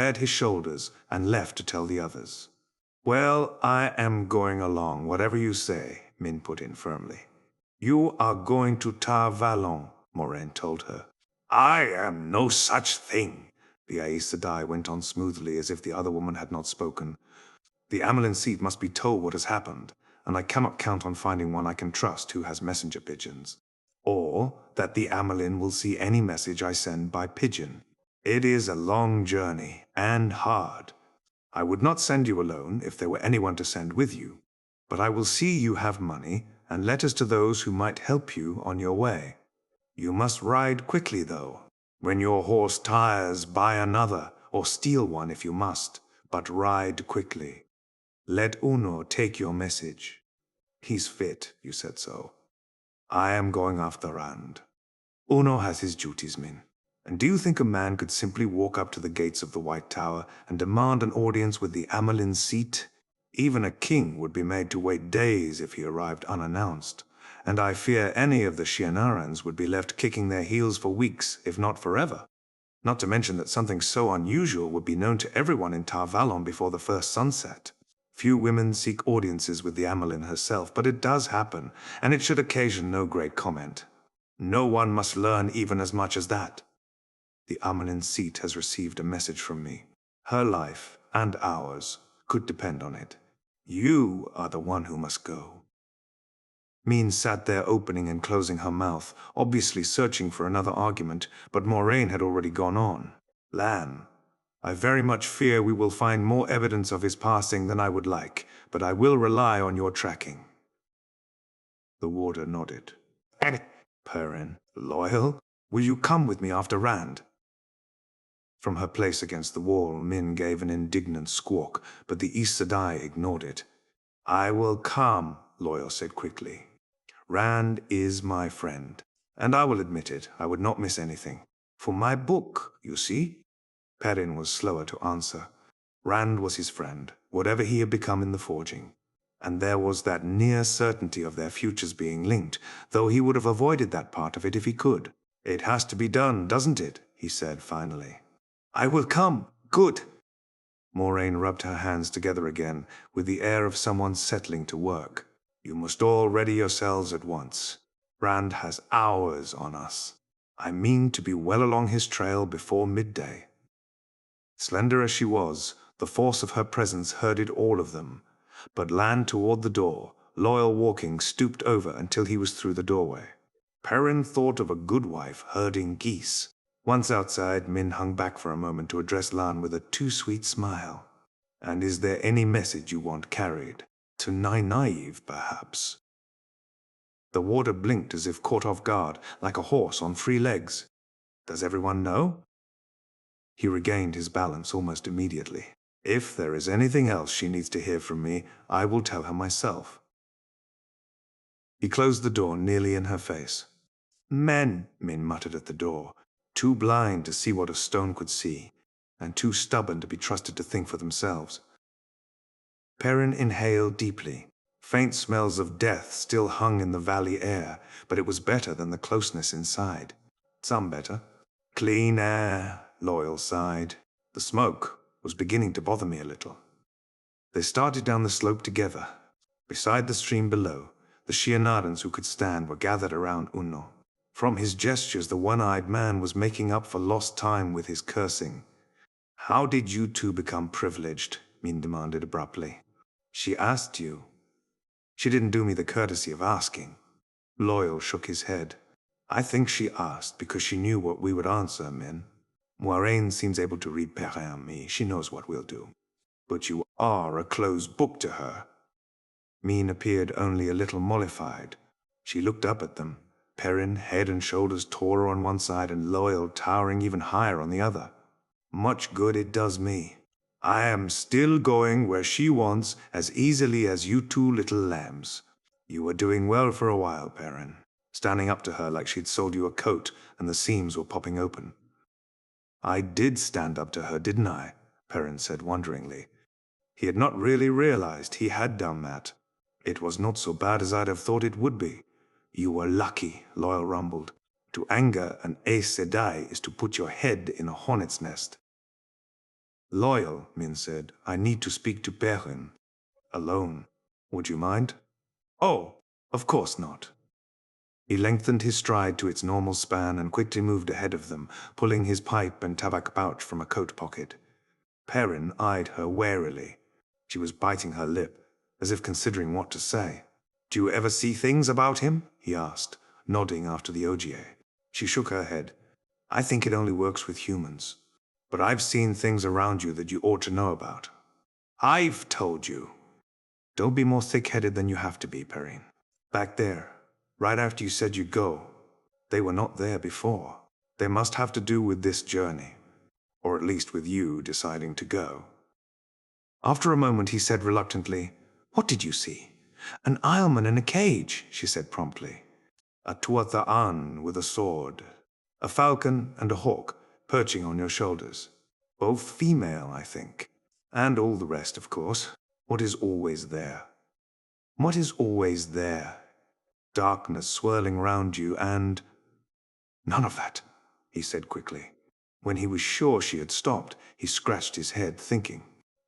squared his shoulders and left to tell the others. Well, I am going along, whatever you say, Min put in firmly. You are going to Tar Valon, Moraine told her. I am no such thing, the Aes Sedai went on smoothly as if the other woman had not spoken. The Amelin seat must be told what has happened, and I cannot count on finding one I can trust who has messenger pigeons. Or that the Amelin will see any message I send by pigeon. It is a long journey, and hard. I would not send you alone if there were anyone to send with you, but I will see you have money and letters to those who might help you on your way. You must ride quickly, though. When your horse tires, buy another, or steal one if you must, but ride quickly. Let Uno take your message. He's fit, you said so. I am going after Rand. Uno has his duties, Min. And do you think a man could simply walk up to the gates of the White Tower and demand an audience with the Amelin seat? Even a king would be made to wait days if he arrived unannounced, and I fear any of the Shienarans would be left kicking their heels for weeks, if not forever. Not to mention that something so unusual would be known to everyone in Tar Valon before the first sunset. Few women seek audiences with the Amelin herself, but it does happen, and it should occasion no great comment. No one must learn even as much as that. The Amelin seat has received a message from me. Her life, and ours, could depend on it. You are the one who must go. Min sat there opening and closing her mouth, obviously searching for another argument, but Moraine had already gone on. Lan, I very much fear we will find more evidence of his passing than I would like, but I will rely on your tracking. The warder nodded. Perrin, loyal? Will you come with me after Rand? From her place against the wall, Min gave an indignant squawk, but the Aes Sedai ignored it. I will come, Loyal said quickly. Rand is my friend, and I will admit it, I would not miss anything. For my book, you see? Perrin was slower to answer. Rand was his friend, whatever he had become in the forging. And there was that near certainty of their futures being linked, though he would have avoided that part of it if he could. It has to be done, doesn't it? He said finally. I will come. Good. Moraine rubbed her hands together again, with the air of someone settling to work. You must all ready yourselves at once. Rand has hours on us. I mean to be well along his trail before midday. Slender as she was, the force of her presence herded all of them. But Lan toward the door, Loyal walking, stooped over until he was through the doorway. Perrin thought of a good wife herding geese. Once outside, Min hung back for a moment to address Lan with a too-sweet smile. And is there any message you want carried? To Nynaeve, perhaps? The warder blinked as if caught off guard, like a horse on 3 legs. Does everyone know? He regained his balance almost immediately. If there is anything else she needs to hear from me, I will tell her myself. He closed the door nearly in her face. Men, Min muttered at the door. Too blind to see what a stone could see, and too stubborn to be trusted to think for themselves. Perrin inhaled deeply. Faint smells of death still hung in the valley air, but it was better than the closeness inside. Some better. Clean air, Loyal sighed. The smoke was beginning to bother me a little. They started down the slope together. Beside the stream below, the Shienarans who could stand were gathered around Uno. From his gestures, the one-eyed man was making up for lost time with his cursing. How did you two become privileged? Min demanded abruptly. She asked you. She didn't do me the courtesy of asking. Loyal shook his head. I think she asked because she knew what we would answer, Min. Moraine seems able to read Perrin and me. She knows what we'll do. But you are a closed book to her. Min appeared only a little mollified. She looked up at them. Perrin, head and shoulders taller on one side and Loyal towering even higher on the other. Much good it does me. I am still going where she wants as easily as you 2 little lambs. You were doing well for a while, Perrin, standing up to her like she'd sold you a coat and the seams were popping open. I did stand up to her, didn't I? Perrin said wonderingly. He had not really realized he had done that. It was not so bad as I'd have thought it would be. You were lucky, Loyal rumbled. To anger an Aes Sedai is to put your head in a hornet's nest. Loyal, Min said. I need to speak to Perrin. Alone. Would you mind? Oh, of course not. He lengthened his stride to its normal span and quickly moved ahead of them, pulling his pipe and tabac pouch from a coat pocket. Perrin eyed her warily. She was biting her lip, as if considering what to say. Do you ever see things about him? He asked, nodding after the Ogier. She shook her head. I think it only works with humans. But I've seen things around you that you ought to know about. I've told you. Don't be more thick-headed than you have to be, Perrin. Back there, right after you said you'd go, they were not there before. They must have to do with this journey. Or at least with you deciding to go. After a moment he said reluctantly, What did you see? An Aielman in a cage, she said promptly. A Tuatha'an with a sword. A falcon and a hawk perching on your shoulders. Both female, I think. And all the rest, of course. What is always there? What is always there? Darkness swirling round you and... None of that, he said quickly. When he was sure she had stopped, he scratched his head, thinking.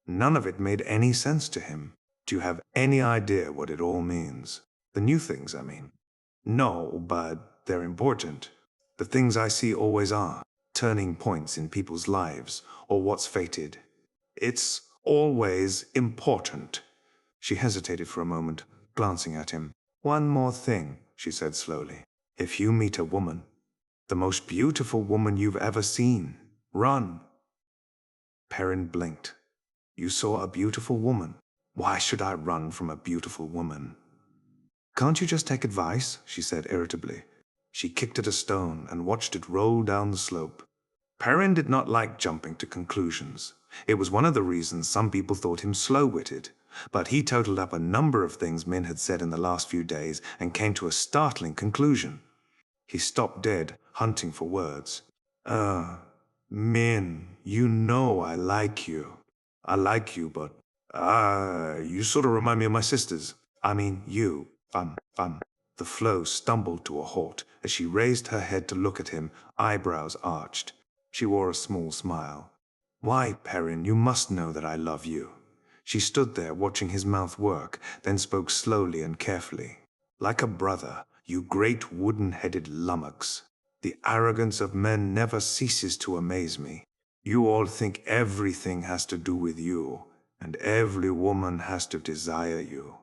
None of it made any sense to him. Do you have any idea what it all means? The new things, I mean. No, but they're important. The things I see always are. Turning points in people's lives, or what's fated. It's always important. She hesitated for a moment, glancing at him. One more thing, she said slowly. If you meet a woman, the most beautiful woman you've ever seen, run. Perrin blinked. You saw a beautiful woman. Why should I run from a beautiful woman? Can't you just take advice? She said irritably. She kicked at a stone and watched it roll down the slope. Perrin did not like jumping to conclusions. It was one of the reasons some people thought him slow-witted. But he totaled up a number of things Min had said in the last few days and came to a startling conclusion. He stopped dead, hunting for words. Min, you know I like you. I like you, but... you sort of remind me of my sisters. I mean, you. The flow stumbled to a halt as she raised her head to look at him, eyebrows arched. She wore a small smile. Why, Perrin, you must know that I love you. She stood there watching his mouth work, then spoke slowly and carefully. Like a brother, you great wooden-headed lummox. The arrogance of men never ceases to amaze me. You all think everything has to do with you, and every woman has to desire you.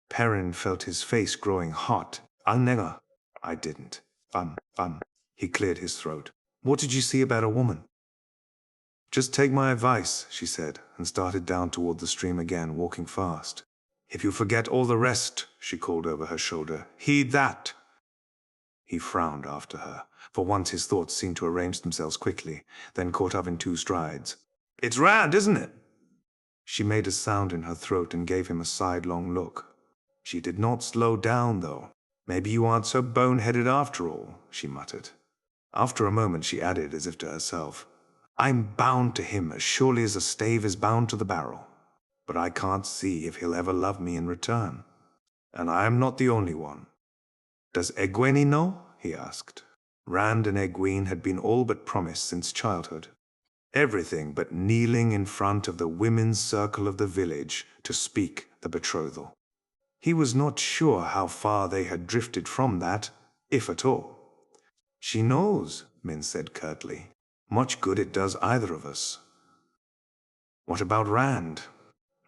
Perrin felt his face growing hot. I didn't. He cleared his throat. What did you see about a woman? Just take my advice, she said, and started down toward the stream again, walking fast. If you forget all the rest, she called over her shoulder, heed that. He frowned after her. For once his thoughts seemed to arrange themselves quickly, then caught up in 2 strides. It's Rand, isn't it? She made a sound in her throat and gave him a sidelong look. She did not slow down, though. Maybe you aren't so boneheaded after all, she muttered. After a moment she added, as if to herself, I'm bound to him as surely as a stave is bound to the barrel. But I can't see if he'll ever love me in return. And I am not the only one. Does Egwene know? He asked. Rand and Egwene had been all but promised since childhood. Everything but kneeling in front of the women's circle of the village to speak the betrothal. He was not sure how far they had drifted from that, if at all. She knows, Min said curtly. Much good it does either of us. What about Rand?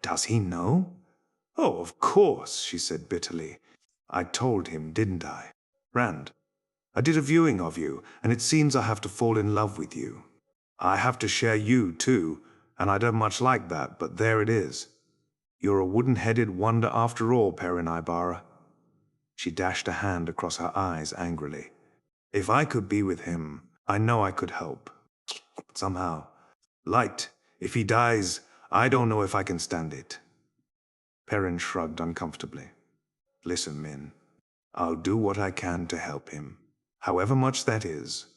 Does he know? Oh, of course, she said bitterly. I told him, didn't I? Rand, I did a viewing of you, and it seems I have to fall in love with you. I have to share you, too, and I don't much like that, but there it is. You're a wooden-headed wonder after all, Perrin Ibarra. She dashed a hand across her eyes angrily. If I could be with him, I know I could help. But somehow, Light, if he dies, I don't know if I can stand it. Perrin shrugged uncomfortably. Listen, Min. I'll do what I can to help him, however much that is.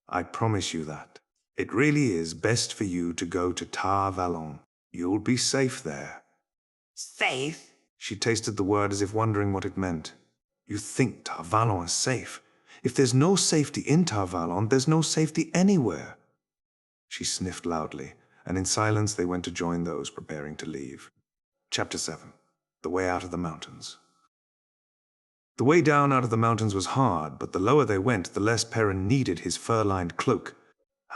I promise you that. It really is best for you to go to Tar Valon. You'll be safe there. Safe? She tasted the word as if wondering what it meant. You think Tar Valon is safe? If there's no safety in Tar Valon, there's no safety anywhere. She sniffed loudly, and in silence they went to join those preparing to leave. Chapter 7. The Way Out of the Mountains. The way down out of the mountains was hard, but the lower they went, the less Perrin needed his fur-lined cloak.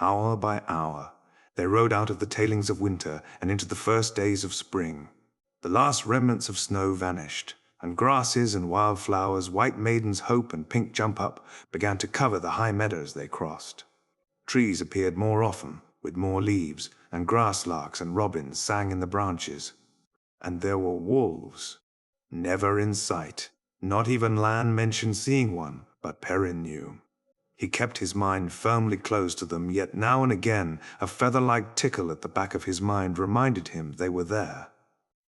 Hour by hour, they rode out of the tailings of winter and into the first days of spring. The last remnants of snow vanished, and grasses and wildflowers, white maiden's hope and pink jump-up, began to cover the high meadows they crossed. Trees appeared more often, with more leaves, and grass-larks and robins sang in the branches. And there were wolves, never in sight. Not even Lan mentioned seeing one, but Perrin knew. He kept his mind firmly closed to them, yet now and again a feather-like tickle at the back of his mind reminded him they were there.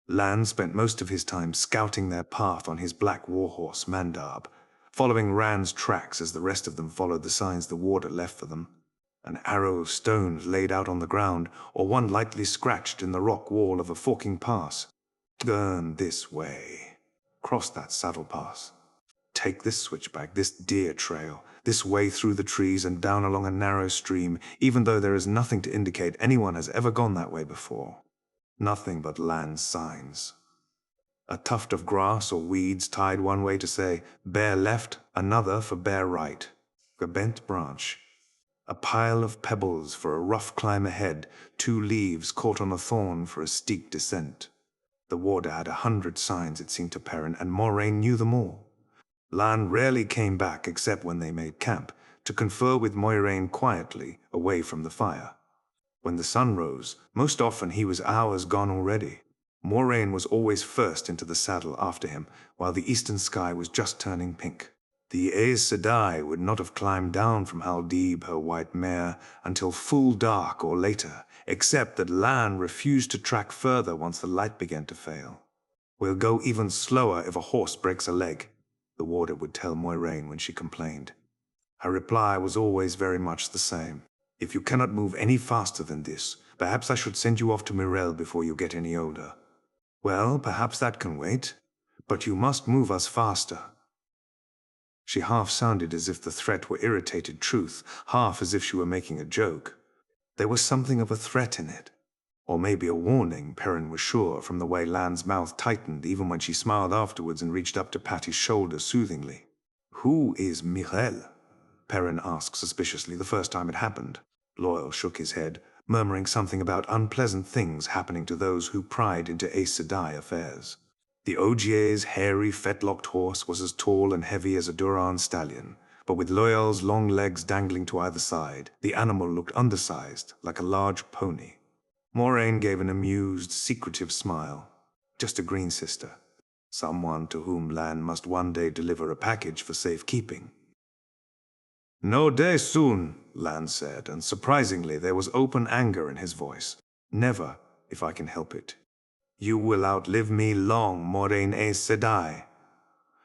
Lan spent most of his time scouting their path on his black warhorse, Mandab, following Rand's tracks as the rest of them followed the signs the warder left for them. An arrow of stones laid out on the ground, or one lightly scratched in the rock wall of a forking pass. Turn this way. Cross that saddle pass. Take this switchback, this deer trail, this way through the trees and down along a narrow stream, even though there is nothing to indicate anyone has ever gone that way before. Nothing but land signs. A tuft of grass or weeds tied one way to say, bear left, another for bear right. A bent branch. A pile of pebbles for a rough climb ahead, 2 leaves caught on a thorn for a steep descent. The warder had 100 signs, it seemed to Perrin, and Moraine knew them all. Lan rarely came back except when they made camp, to confer with Moiraine quietly, away from the fire. When the sun rose, most often he was hours gone already. Moraine was always first into the saddle after him, while the eastern sky was just turning pink. The Aes Sedai would not have climbed down from Haldib, her white mare, until full dark or later, except that Lan refused to track further once the light began to fail. "We'll go even slower if a horse breaks a leg," the warder would tell Moiraine when she complained. Her reply was always very much the same. "If you cannot move any faster than this, perhaps I should send you off to Mirel before you get any older." "Well, perhaps that can wait, but you must move us faster." She half sounded as if the threat were irritated truth, half as if she were making a joke. There was something of a threat in it. Or maybe a warning, Perrin was sure, from the way Lan's mouth tightened even when she smiled afterwards and reached up to pat his shoulder soothingly. "Who is Mirel?" Perrin asked suspiciously the first time it happened. Loyal shook his head, murmuring something about unpleasant things happening to those who pried into Aes Sedai affairs. The Ogier's hairy, fetlocked horse was as tall and heavy as a Duran stallion, but with Loyal's long legs dangling to either side, the animal looked undersized, like a large pony. Moraine gave an amused, secretive smile. Just a green sister. Someone to whom Lan must one day deliver a package for safekeeping. "No day soon," Lan said, and surprisingly there was open anger in his voice. "Never, if I can help it. You will outlive me long, Moraine Aes Sedai."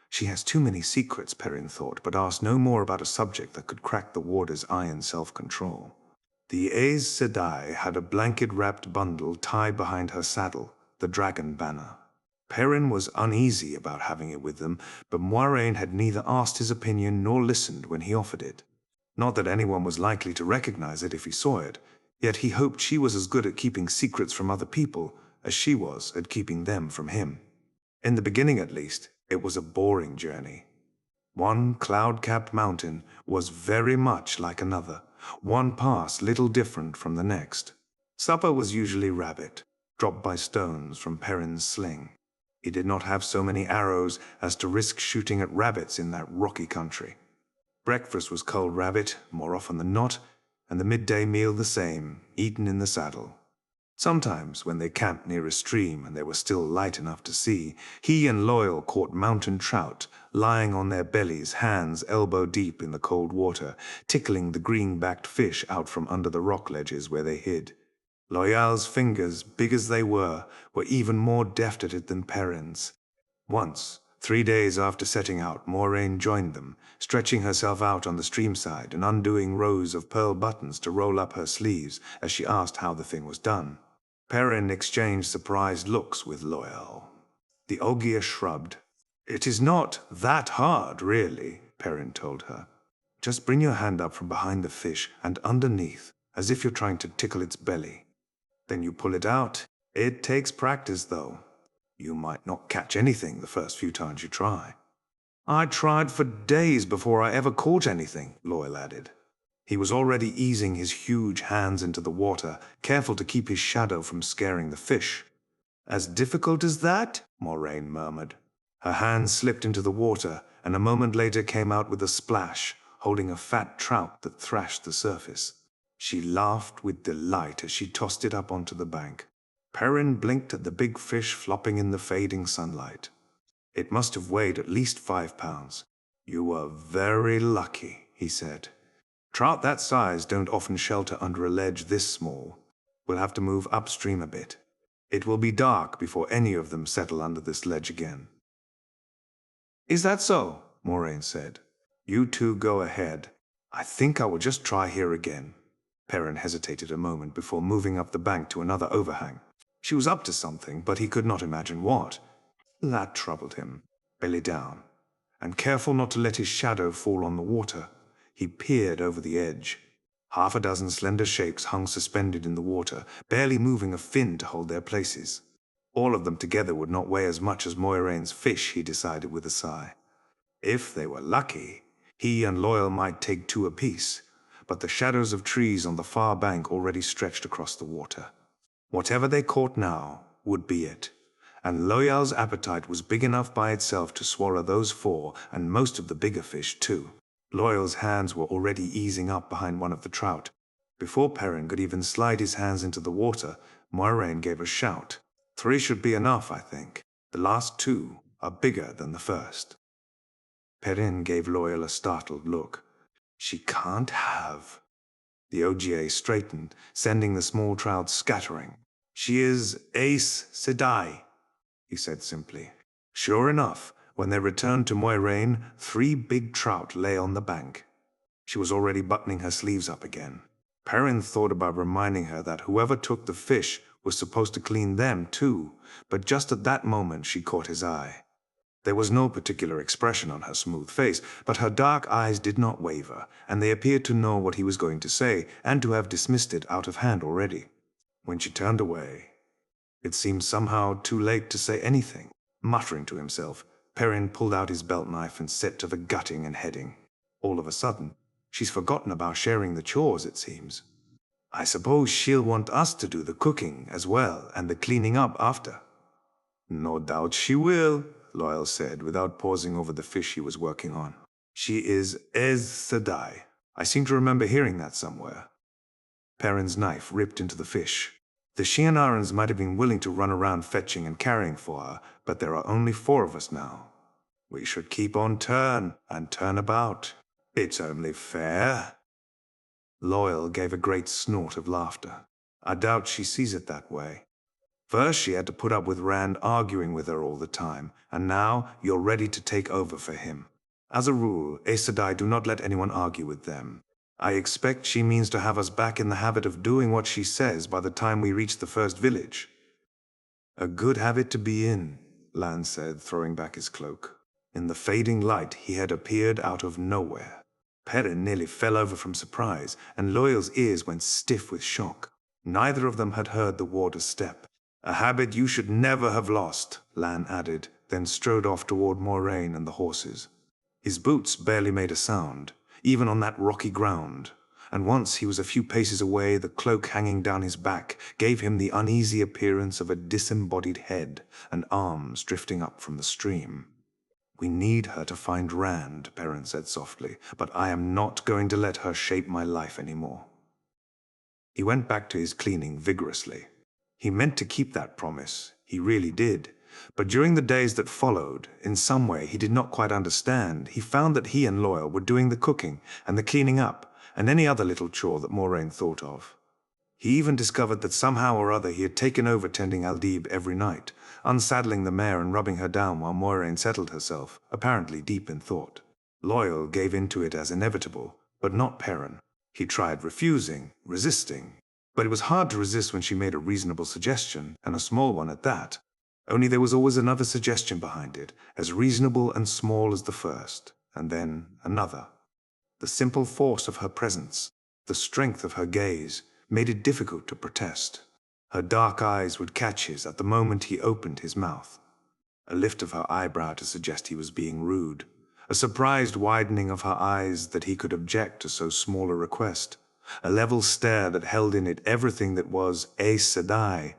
She has too many secrets, Perrin thought, but asked no more about a subject that could crack the warder's iron self-control. The Aes Sedai had a blanket-wrapped bundle tied behind her saddle, the dragon banner. Perrin was uneasy about having it with them, but Moiraine had neither asked his opinion nor listened when he offered it. Not that anyone was likely to recognize it if he saw it, yet he hoped she was as good at keeping secrets from other people as she was at keeping them from him. In the beginning, at least, it was a boring journey. One cloud-capped mountain was very much like another, one pass little different from the next. Supper was usually rabbit, dropped by stones from Perrin's sling. He did not have so many arrows as to risk shooting at rabbits in that rocky country. Breakfast was cold rabbit, more often than not, and the midday meal the same, eaten in the saddle. Sometimes, when they camped near a stream and there was still light enough to see, he and Loyal caught mountain trout, lying on their bellies, hands elbow-deep in the cold water, tickling the green-backed fish out from under the rock ledges where they hid. Loyal's fingers, big as they were even more deft at it than Perrin's. Once, 3 days after setting out, Moraine joined them, stretching herself out on the streamside and undoing rows of pearl buttons to roll up her sleeves as she asked how the thing was done. Perrin exchanged surprised looks with Loyal. The Ogier shrugged. "It is not that hard, really," Perrin told her. "Just bring your hand up from behind the fish and underneath, as if you're trying to tickle its belly." Then you pull it out. It takes practice, though. You might not catch anything the first few times you try. I tried for days before I ever caught anything, Loyal added. He was already easing his huge hands into the water, careful to keep his shadow from scaring the fish. As difficult as that? Moraine murmured. Her hands slipped into the water, and a moment later came out with a splash, holding a fat trout that thrashed the surface. She laughed with delight as she tossed it up onto the bank. Perrin blinked at the big fish flopping in the fading sunlight. It must have weighed at least 5 pounds. You were very lucky, he said. Trout that size don't often shelter under a ledge this small. We'll have to move upstream a bit. It will be dark before any of them settle under this ledge again. Is that so? Moraine said. You two go ahead. I think I will just try here again. Perrin hesitated a moment before moving up the bank to another overhang. She was up to something, but he could not imagine what. That troubled him. Belly down, and careful not to let his shadow fall on the water, he peered over the edge. Half a dozen slender shapes hung suspended in the water, barely moving a fin to hold their places. All of them together would not weigh as much as Moiraine's fish, he decided with a sigh. If they were lucky, he and Loyal might take 2 apiece, but the shadows of trees on the far bank already stretched across the water. Whatever they caught now would be it, and Loyal's appetite was big enough by itself to swallow those 4 and most of the bigger fish too. Loyal's hands were already easing up behind one of the trout. Before Perrin could even slide his hands into the water, Moiraine gave a shout. 3 should be enough, I think. The last 2 are bigger than the first. Perrin gave Loyal a startled look. She can't have. The Ogier straightened, sending the small trout scattering. She is Aes Sedai, he said simply. Sure enough, when they returned to Moiraine, 3 big trout lay on the bank. She was already buttoning her sleeves up again. Perrin thought about reminding her that whoever took the fish was supposed to clean them too, but just at that moment she caught his eye. There was no particular expression on her smooth face, but her dark eyes did not waver, and they appeared to know what he was going to say, and to have dismissed it out of hand already. When she turned away, it seemed somehow too late to say anything. Muttering to himself, Perrin pulled out his belt knife and set to the gutting and heading. All of a sudden, she's forgotten about sharing the chores, it seems. I suppose she'll want us to do the cooking as well, and the cleaning up after. No doubt she will, Loyal said, without pausing over the fish he was working on. She is Aes Sedai. I seem to remember hearing that somewhere. Perrin's knife ripped into the fish. The Shianarans might have been willing to run around fetching and carrying for her, but there are only 4 of us now. We should keep on turn and turn about. It's only fair. Loyal gave a great snort of laughter. I doubt she sees it that way. First she had to put up with Rand arguing with her all the time, and now you're ready to take over for him. As a rule, Aes Sedai do not let anyone argue with them. I expect she means to have us back in the habit of doing what she says by the time we reach the first village. A good habit to be in, Lan said, throwing back his cloak. In the fading light he had appeared out of nowhere. Perrin nearly fell over from surprise, and Loyal's ears went stiff with shock. Neither of them had heard the warder's step. A habit you should never have lost, Lan added, then strode off toward Moiraine and the horses. His boots barely made a sound, even on that rocky ground, and once he was a few paces away, the cloak hanging down his back gave him the uneasy appearance of a disembodied head and arms drifting up from the stream. We need her to find Rand, Perrin said softly, but I am not going to let her shape my life anymore. He went back to his cleaning vigorously. He meant to keep that promise, he really did. But during the days that followed, in some way he did not quite understand, he found that he and Loyal were doing the cooking and the cleaning up and any other little chore that Moiraine thought of. He even discovered that somehow or other he had taken over tending Aldib every night, unsaddling the mare and rubbing her down while Moiraine settled herself, apparently deep in thought. Loyal gave in to it as inevitable, but not Perrin. He tried refusing, resisting, but it was hard to resist when she made a reasonable suggestion, and a small one at that. Only there was always another suggestion behind it, as reasonable and small as the first, and then another. The simple force of her presence, the strength of her gaze, made it difficult to protest. Her dark eyes would catch his at the moment he opened his mouth. A lift of her eyebrow to suggest he was being rude. A surprised widening of her eyes that he could object to so small a request. A level stare that held in it everything that was Aes Sedai.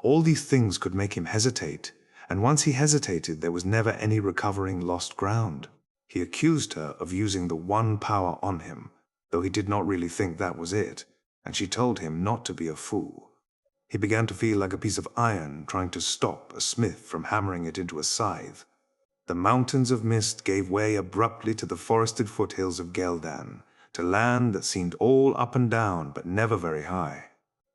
All these things could make him hesitate, and once he hesitated there was never any recovering lost ground. He accused her of using the one power on him, though he did not really think that was it, and she told him not to be a fool. He began to feel like a piece of iron trying to stop a smith from hammering it into a scythe. The mountains of mist gave way abruptly to the forested foothills of Geldan, to land that seemed all up and down but never very high.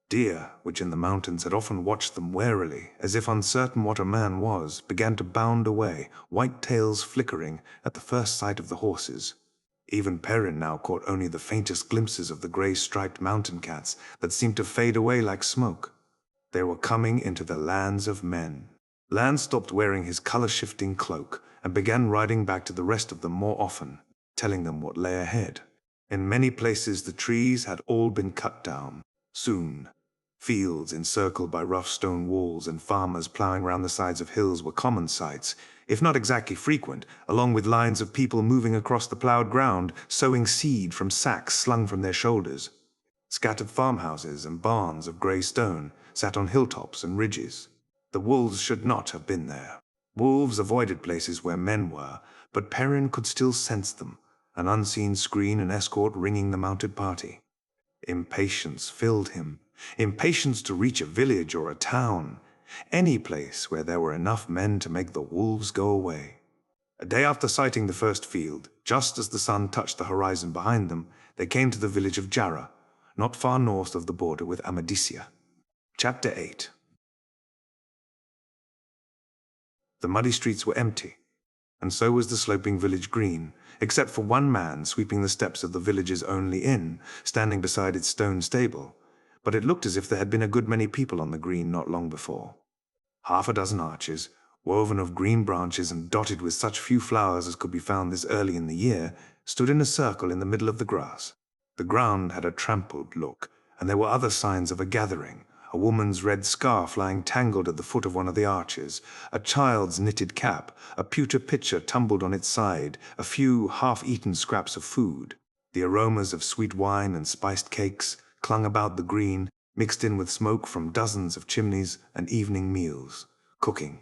Deer, which in the mountains had often watched them warily, as if uncertain what a man was, began to bound away, white tails flickering at the first sight of the horses. Even Perrin now caught only the faintest glimpses of the grey-striped mountain cats that seemed to fade away like smoke. They were coming into the lands of men. Lan stopped wearing his color-shifting cloak and began riding back to the rest of them more often, telling them what lay ahead. In many places the trees had all been cut down. Soon, fields encircled by rough stone walls and farmers ploughing round the sides of hills were common sights, if not exactly frequent, along with lines of people moving across the ploughed ground, sowing seed from sacks slung from their shoulders. Scattered farmhouses and barns of grey stone sat on hilltops and ridges. The wolves should not have been there. Wolves avoided places where men were, but Perrin could still sense them, an unseen screen and escort ringing the mounted party. Impatience filled him. Impatience to reach a village or a town, any place where there were enough men to make the wolves go away. A day after sighting the first field, just as the sun touched the horizon behind them, they came to the village of Jarrah, not far north of the border with Amadisia. Chapter 8. The muddy streets were empty, and so was the sloping village green, except for one man sweeping the steps of the village's only inn, standing beside its stone stable. But it looked as if there had been a good many people on the green not long before. Half a dozen arches, woven of green branches and dotted with such few flowers as could be found this early in the year, stood in a circle in the middle of the grass. The ground had a trampled look, and there were other signs of a gathering. A woman's red scarf lying tangled at the foot of one of the arches, a child's knitted cap, a pewter pitcher tumbled on its side, a few half-eaten scraps of food. The aromas of sweet wine and spiced cakes clung about the green, mixed in with smoke from dozens of chimneys and evening meals. Cooking.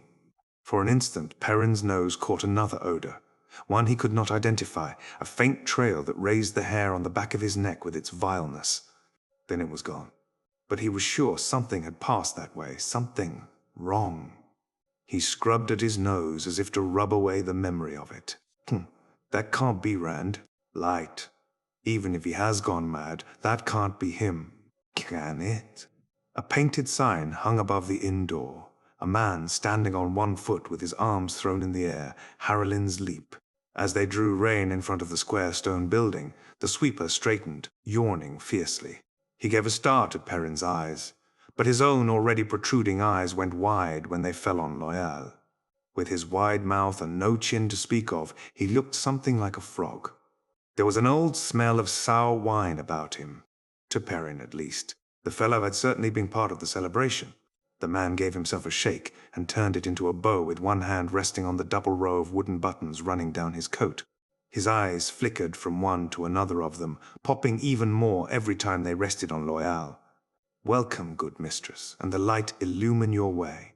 For an instant, Perrin's nose caught another odor, one he could not identify, a faint trail that raised the hair on the back of his neck with its vileness. Then it was gone. But he was sure something had passed that way, something wrong. He scrubbed at his nose as if to rub away the memory of it. That can't be Rand. Light. Even if he has gone mad, that can't be him. Can it? A painted sign hung above the inn door. A man standing on one foot with his arms thrown in the air, Harrenlin's Leap. As they drew rein in front of the square stone building, the sweeper straightened, yawning fiercely. He gave a start at Perrin's eyes, but his own already protruding eyes went wide when they fell on Loial. With his wide mouth and no chin to speak of, he looked something like a frog. There was an old smell of sour wine about him, to Perrin at least. The fellow had certainly been part of the celebration. The man gave himself a shake and turned it into a bow with one hand resting on the double row of wooden buttons running down his coat. His eyes flickered from one to another of them, popping even more every time they rested on Loial. Welcome, good mistress, and the light illumine your way.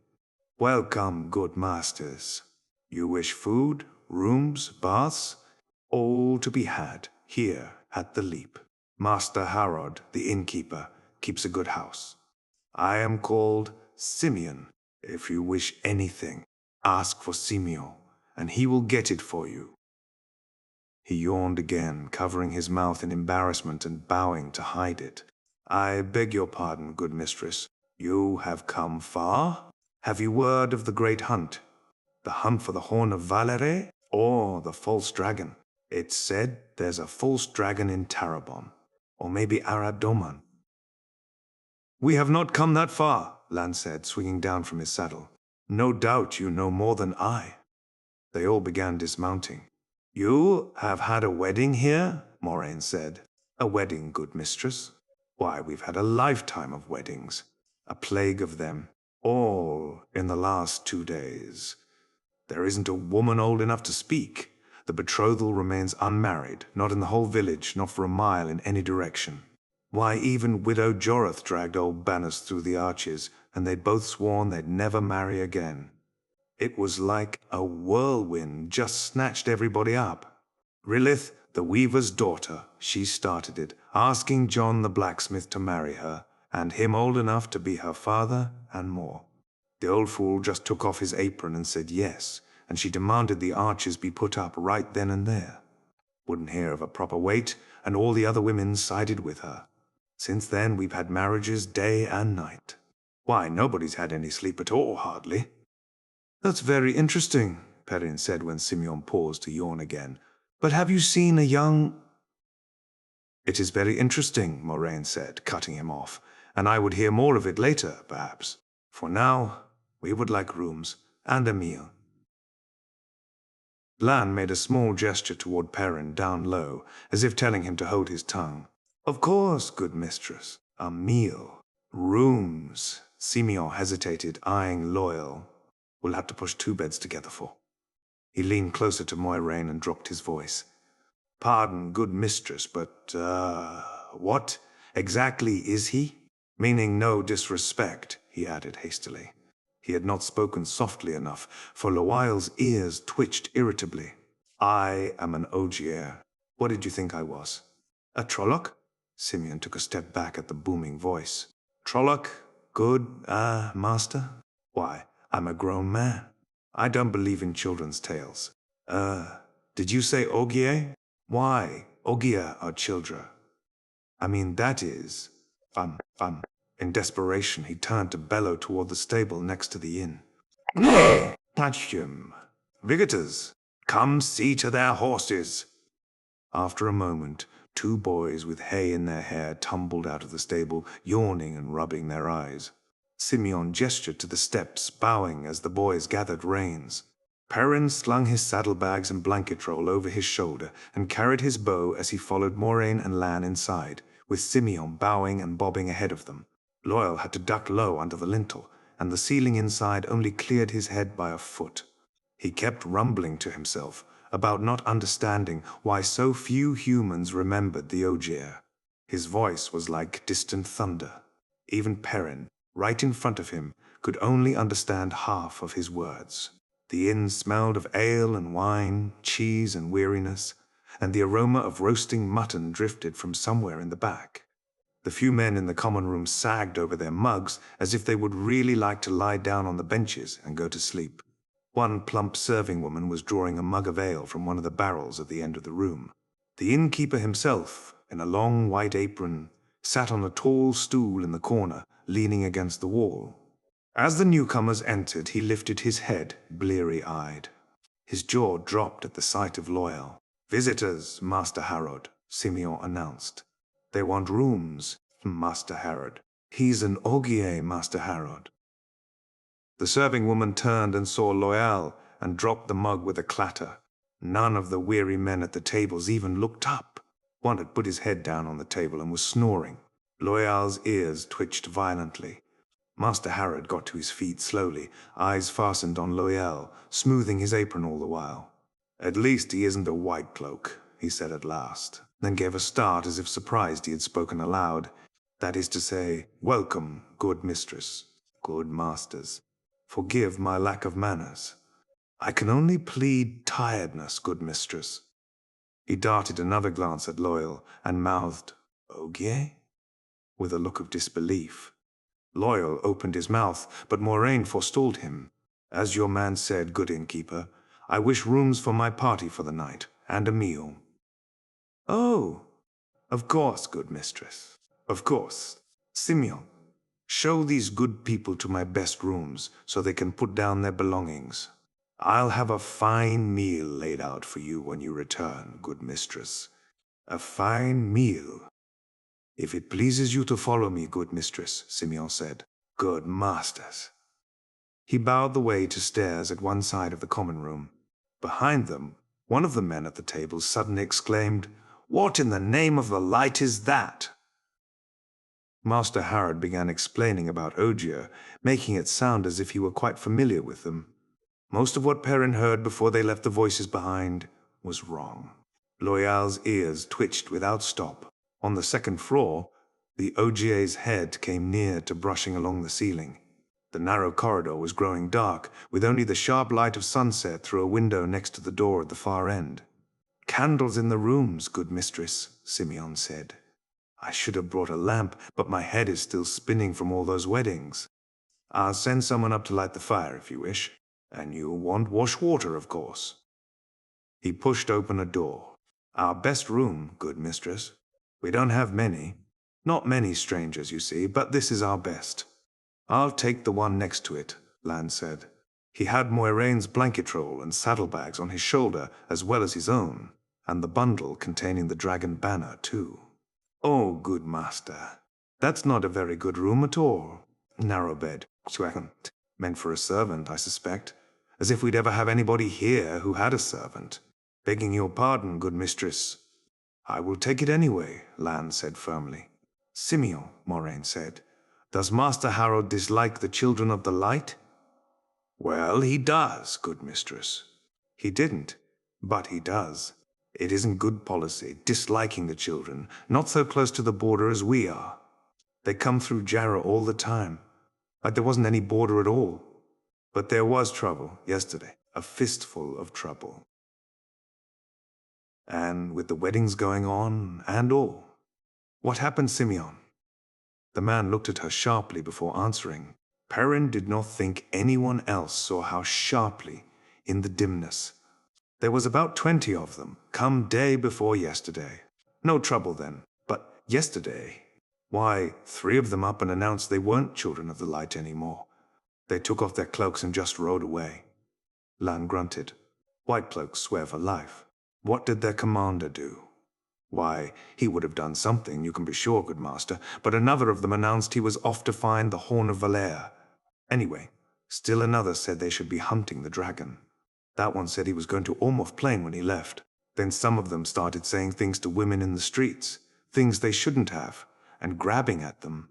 Welcome, good masters. You wish food, rooms, baths? All to be had here at the Leap. Master Harrod, the innkeeper, keeps a good house. I am called Simeon. If you wish anything, ask for Simeo, and he will get it for you. He yawned again, covering his mouth in embarrassment and bowing to hide it. I beg your pardon, good mistress. You have come far? Have you word of the great hunt? The hunt for the Horn of Valere? Or the false dragon? It's said there's a false dragon in Tarabon. Or maybe Arabdoman. We have not come that far, Lan said, swinging down from his saddle. No doubt you know more than I. They all began dismounting. You have had a wedding here? Moraine said. A wedding, good mistress? Why, we've had a lifetime of weddings. A plague of them, all in the last 2 days. There isn't a woman old enough to speak. The betrothal remains unmarried, not in the whole village, not for a mile in any direction. Why, even Widow Joreth dragged old Bannis through the arches, and they'd both sworn they'd never marry again. It was like a whirlwind just snatched everybody up. Rilith, the weaver's daughter, she started it, asking John the blacksmith to marry her, and him old enough to be her father and more. The old fool just took off his apron and said yes, and she demanded the arches be put up right then and there. Wouldn't hear of a proper wait, and all the other women sided with her. Since then we've had marriages day and night. Why, nobody's had any sleep at all, hardly. That's very interesting, Perrin said when Simeon paused to yawn again. But have you seen a young... It is very interesting, Moraine said, cutting him off, and I would hear more of it later, perhaps. For now, we would like rooms and a meal. Lan made a small gesture toward Perrin down low, as if telling him to hold his tongue. Of course, good mistress. A meal. Rooms. Simeon hesitated, eyeing Loyal. We'll have to push 2 beds together for. He leaned closer to Moiraine and dropped his voice. Pardon, good mistress, but, what exactly is he? Meaning no disrespect, he added hastily. He had not spoken softly enough, for Loyal's ears twitched irritably. I am an Ogier. What did you think I was? A Trolloc? Simeon took a step back at the booming voice. Trolloc? Good, master? Why, I'm a grown man. I don't believe in children's tales. Did you say Ogier? Why, Ogier are children. I mean, that is... In desperation, he turned to bellow toward the stable next to the inn. Touch him. Visitors, come see to their horses. After a moment, 2 boys with hay in their hair tumbled out of the stable, yawning and rubbing their eyes. Simeon gestured to the steps, bowing as the boys gathered reins. Perrin slung his saddlebags and blanket roll over his shoulder and carried his bow as he followed Moraine and Lan inside, with Simeon bowing and bobbing ahead of them. Loyal had to duck low under the lintel, and the ceiling inside only cleared his head by a foot. He kept rumbling to himself about not understanding why so few humans remembered the Ogier. His voice was like distant thunder. Even Perrin, right in front of him, could only understand half of his words. The inn smelled of ale and wine, cheese and weariness, and the aroma of roasting mutton drifted from somewhere in the back. The few men in the common room sagged over their mugs as if they would really like to lie down on the benches and go to sleep. One plump serving woman was drawing a mug of ale from one of the barrels at the end of the room. The innkeeper himself, in a long white apron, sat on a tall stool in the corner, leaning against the wall. As the newcomers entered, he lifted his head, bleary-eyed. His jaw dropped at the sight of Loyal. Visitors, Master Harrod, Simeon announced. They want rooms, Master Harrod. He's an Ogier, Master Harrod. The serving woman turned and saw Loyal and dropped the mug with a clatter. None of the weary men at the tables even looked up. One had put his head down on the table and was snoring. Loyal's ears twitched violently. Master Harrod got to his feet slowly, eyes fastened on Loyal, smoothing his apron all the while. At least he isn't a white cloak, he said at last, then gave a start as if surprised he had spoken aloud. That is to say, welcome, good mistress, good masters. Forgive my lack of manners. I can only plead tiredness, good mistress. He darted another glance at Loyal and mouthed, Ogier? With a look of disbelief. Loyal opened his mouth, but Moraine forestalled him. As your man said, good innkeeper, I wish rooms for my party for the night, and a meal. Oh, of course, good mistress. Of course. Simeon, show these good people to my best rooms, so they can put down their belongings. I'll have a fine meal laid out for you when you return, good mistress. A fine meal. If it pleases you to follow me, good mistress, Simeon said. Good masters. He bowed the way to stairs at one side of the common room. Behind them, one of the men at the table suddenly exclaimed, What in the name of the light is that? Master Harrod began explaining about Ogier, making it sound as if he were quite familiar with them. Most of what Perrin heard before they left the voices behind was wrong. Loyal's ears twitched without stop. On the second floor, the Ogier's head came near to brushing along the ceiling. The narrow corridor was growing dark, with only the sharp light of sunset through a window next to the door at the far end. "Candles in the rooms, good mistress," Simeon said. "I should have brought a lamp, but my head is still spinning from all those weddings. I'll send someone up to light the fire if you wish. And you'll want wash water, of course." He pushed open a door. "Our best room, good mistress. We don't have many. Not many strangers, you see, but this is our best." "I'll take the one next to it," Lan said. He had Moiraine's blanket roll and saddlebags on his shoulder, as well as his own, and the bundle containing the dragon banner, too. "Oh, good master, that's not a very good room at all. Narrow bed, meant for a servant, I suspect. As if we'd ever have anybody here who had a servant. Begging your pardon, good mistress." "I will take it anyway," Lan said firmly. "Simeon," Moiraine said, "does Master Harrod dislike the children of the light?" "Well, he does, good mistress. He didn't, but he does. It isn't good policy, disliking the children, not so close to the border as we are. They come through Jarrah all the time, like there wasn't any border at all. But there was trouble yesterday, a fistful of trouble. And with the weddings going on and all. What happened, Simeon?" The man looked at her sharply before answering. Perrin did not think anyone else saw how sharply, in the dimness. "There was about 20 of them, come day before yesterday. No trouble then, but yesterday, why, 3 of them up and announced they weren't children of the light anymore. They took off their cloaks and just rode away." Lan grunted. "White cloaks swear for life. What did their commander do?" "Why, he would have done something, you can be sure, good master, but another of them announced he was off to find the Horn of Valere. Anyway, still another said they should be hunting the dragon. That one said he was going to Ormoth Plain when he left. Then some of them started saying things to women in the streets, things they shouldn't have, and grabbing at them.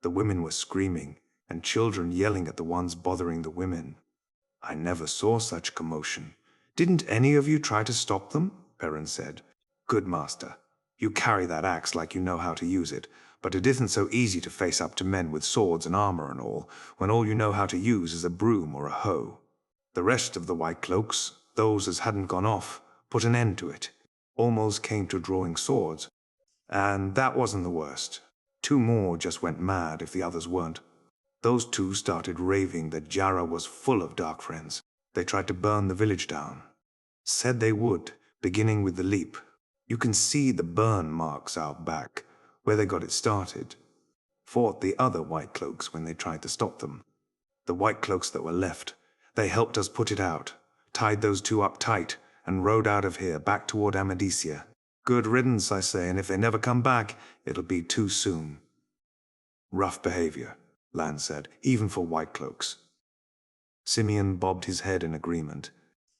The women were screaming, and children yelling at the ones bothering the women. I never saw such commotion. Didn't any of you try to stop them?" Perrin said. "Good master, you carry that axe like you know how to use it, but it isn't so easy to face up to men with swords and armor and all, when all you know how to use is a broom or a hoe. The rest of the white cloaks, those as hadn't gone off, put an end to it. Almost came to drawing swords. And that wasn't the worst. 2 more just went mad if the others weren't. Those 2 started raving that Jarrah was full of dark friends. They tried to burn the village down. Said they would, beginning with the leap. You can see the burn marks out back, where they got it started. Fought the other white cloaks when they tried to stop them. The white cloaks that were left, they helped us put it out, tied those 2 up tight, and rode out of here back toward Amadicia. Good riddance, I say, and if they never come back, it'll be too soon." "Rough behavior," Lan said, "even for white cloaks." Simeon bobbed his head in agreement.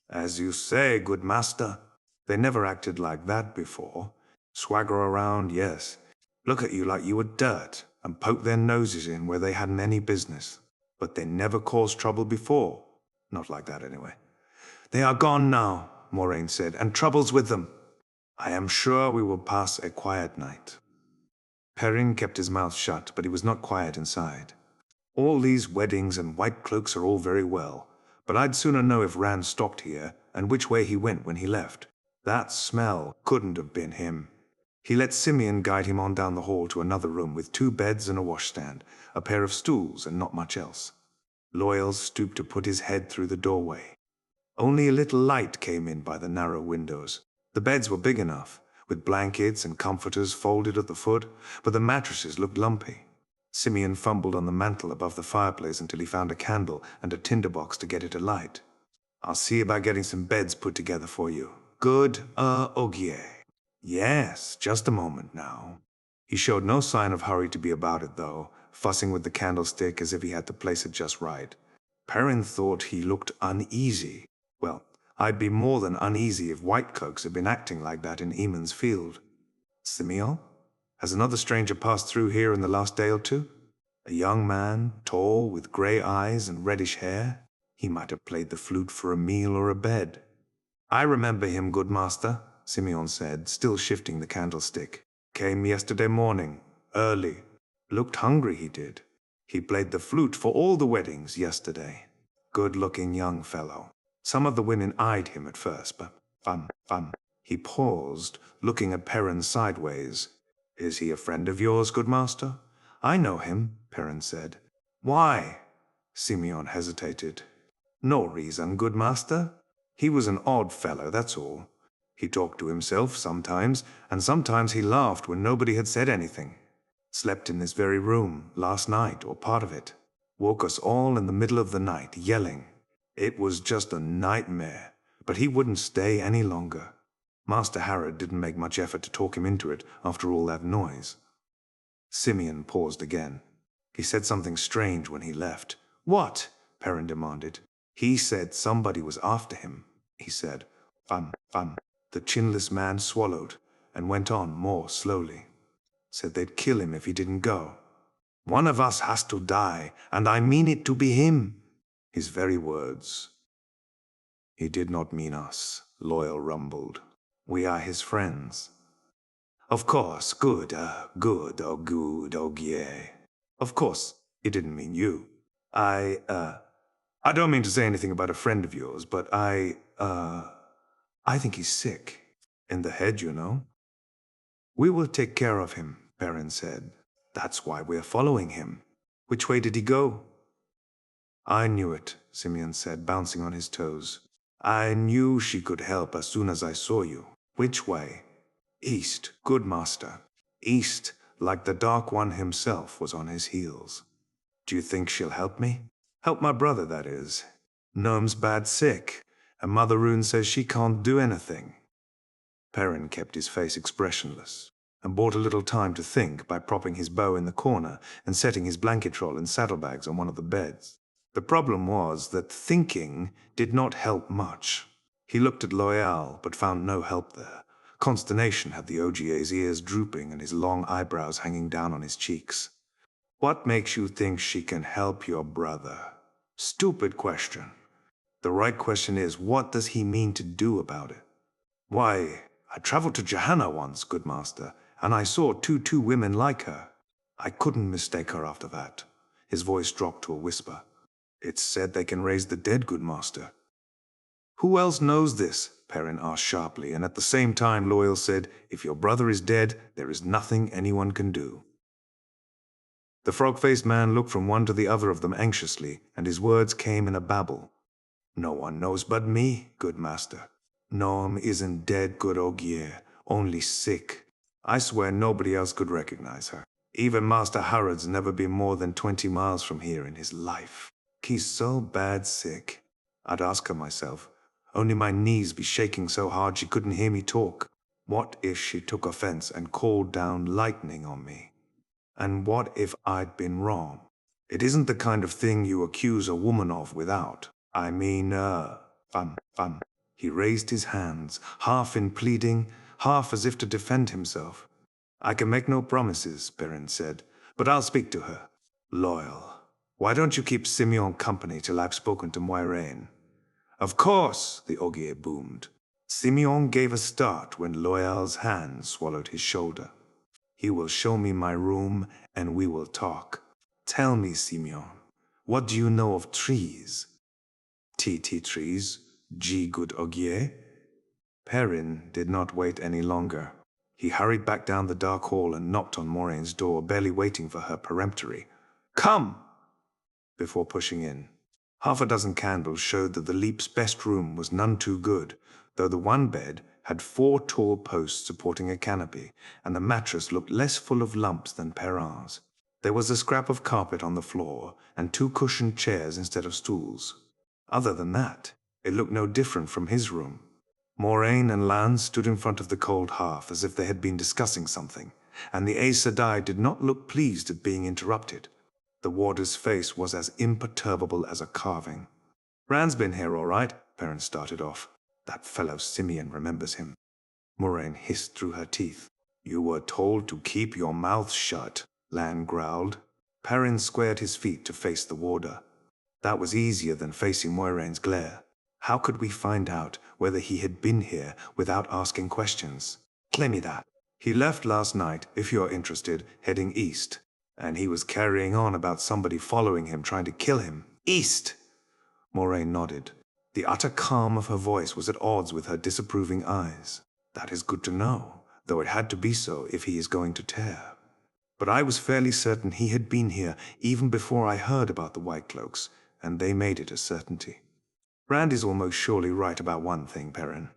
"As you say, good master. They never acted like that before. Swagger around, yes. Look at you like you were dirt, and poke their noses in where they hadn't any business. But they never caused trouble before. Not like that, anyway." "They are gone now," Moiraine said, "and trouble's with them. I am sure we will pass a quiet night." Perrin kept his mouth shut, but he was not quiet inside. "All these weddings and white cloaks are all very well, but I'd sooner know if Rand stopped here, and which way he went when he left. That smell couldn't have been him." He let Simeon guide him on down the hall to another room with 2 beds and a washstand, a pair of stools, and not much else. Loyal stooped to put his head through the doorway. Only a little light came in by the narrow windows. The beds were big enough, with blankets and comforters folded at the foot, but the mattresses looked lumpy. Simeon fumbled on the mantel above the fireplace until he found a candle and a tinderbox to get it alight. "I'll see about getting some beds put together for you. Good, Ogier." "Yes, just a moment now." He showed no sign of hurry to be about it, though, fussing with the candlestick as if he had to place it just right. Perrin thought he looked uneasy. Well, I'd be more than uneasy if white cloaks had been acting like that in Eamon's Field. "Simeon?" Has another stranger passed through here in the last day or two? A young man, tall, with grey eyes and reddish hair. He might have played the flute for a meal or a bed. I remember him, good master, Simeon said, still shifting the candlestick. Came yesterday morning, early. Looked hungry, he did. He played the flute for all the weddings yesterday. Good-looking young fellow. Some of the women eyed him at first, but He paused, looking at Perrin sideways. Is he a friend of yours, good master? I know him, Perrin said. Why? Simeon hesitated. No reason, good master. He was an odd fellow, that's all. He talked to himself sometimes, and sometimes he laughed when nobody had said anything. Slept in this very room, last night, or part of it. Woke us all in the middle of the night, yelling. It was just a nightmare, but he wouldn't stay any longer. Master Harrod didn't make much effort to talk him into it after all that noise. Simeon paused again. He said something strange when he left. What? Perrin demanded. He said somebody was after him, he said. The chinless man swallowed and went on more slowly. Said they'd kill him if he didn't go. One of us has to die, and I mean it to be him. His very words. He did not mean us, Loyal rumbled. We are his friends. Of course, good, yeah. Of course, he didn't mean you. I don't mean to say anything about a friend of yours, but I think he's sick. In the head, you know. We will take care of him, Perrin said. That's why we're following him. Which way did he go? I knew it, Simeon said, bouncing on his toes. I knew she could help as soon as I saw you. Which way? East, good master. East, like the Dark One himself was on his heels. Do you think she'll help me? Help my brother, that is. Gnome's bad sick, and Mother Rune says she can't do anything. Perrin kept his face expressionless, and bought a little time to think by propping his bow in the corner and setting his blanket roll and saddlebags on one of the beds. The problem was that thinking did not help much. He looked at Loyal, but found no help there. Consternation had the OGA's ears drooping and his long eyebrows hanging down on his cheeks. What makes you think she can help your brother? Stupid question. The right question is, what does he mean to do about it? Why, I traveled to Johanna once, good master, and I saw two women like her. I couldn't mistake her after that. His voice dropped to a whisper. It's said they can raise the dead, good master. Who else knows this? Perrin asked sharply, and at the same time Loyal said, if your brother is dead, there is nothing anyone can do. The frog-faced man looked from one to the other of them anxiously, and his words came in a babble. No one knows but me, good master. Noam isn't dead, good Ogier, only sick. I swear nobody else could recognize her. Even Master Harrod's never been more than 20 miles from here in his life. He's so bad sick. I'd ask her myself. Only my knees be shaking so hard she couldn't hear me talk. What if she took offense and called down lightning on me? And what if I'd been wrong? It isn't the kind of thing you accuse a woman of without. I mean, He raised his hands, half in pleading, half as if to defend himself. I can make no promises, Perrin said, but I'll speak to her. Loyal, why don't you keep Simeon company till I've spoken to Moiraine? Of course, the Ogier boomed. Simeon gave a start when Loyal's hand swallowed his shoulder. He will show me my room, and we will talk. Tell me, Simeon, what do you know of trees? TT trees, G good Ogier? Perrin did not wait any longer. He hurried back down the dark hall and knocked on Moraine's door, barely waiting for her peremptory. Come! Before pushing in. Half a dozen candles showed that the Leap's best room was none too good, though the one bed had 4 tall posts supporting a canopy, and the mattress looked less full of lumps than Perrin's. There was a scrap of carpet on the floor, and 2 cushioned chairs instead of stools. Other than that, it looked no different from his room. Moraine and Lan stood in front of the cold hearth as if they had been discussing something, and the Aes Sedai did not look pleased at being interrupted. The warder's face was as imperturbable as a carving. Ran's been here all right, Perrin started off. That fellow Simeon remembers him. Moraine hissed through her teeth. You were told to keep your mouth shut, Lan growled. Perrin squared his feet to face the warder. That was easier than facing Moiraine's glare. How could we find out whether he had been here without asking questions? Play me that. He left last night, if you're interested, heading east. And he was carrying on about somebody following him, trying to kill him. East! Moiraine nodded. The utter calm of her voice was at odds with her disapproving eyes. That is good to know, though it had to be so if he is going to tear. But I was fairly certain he had been here even before I heard about the White Cloaks, and they made it a certainty. Rand is almost surely right about one thing, Perrin.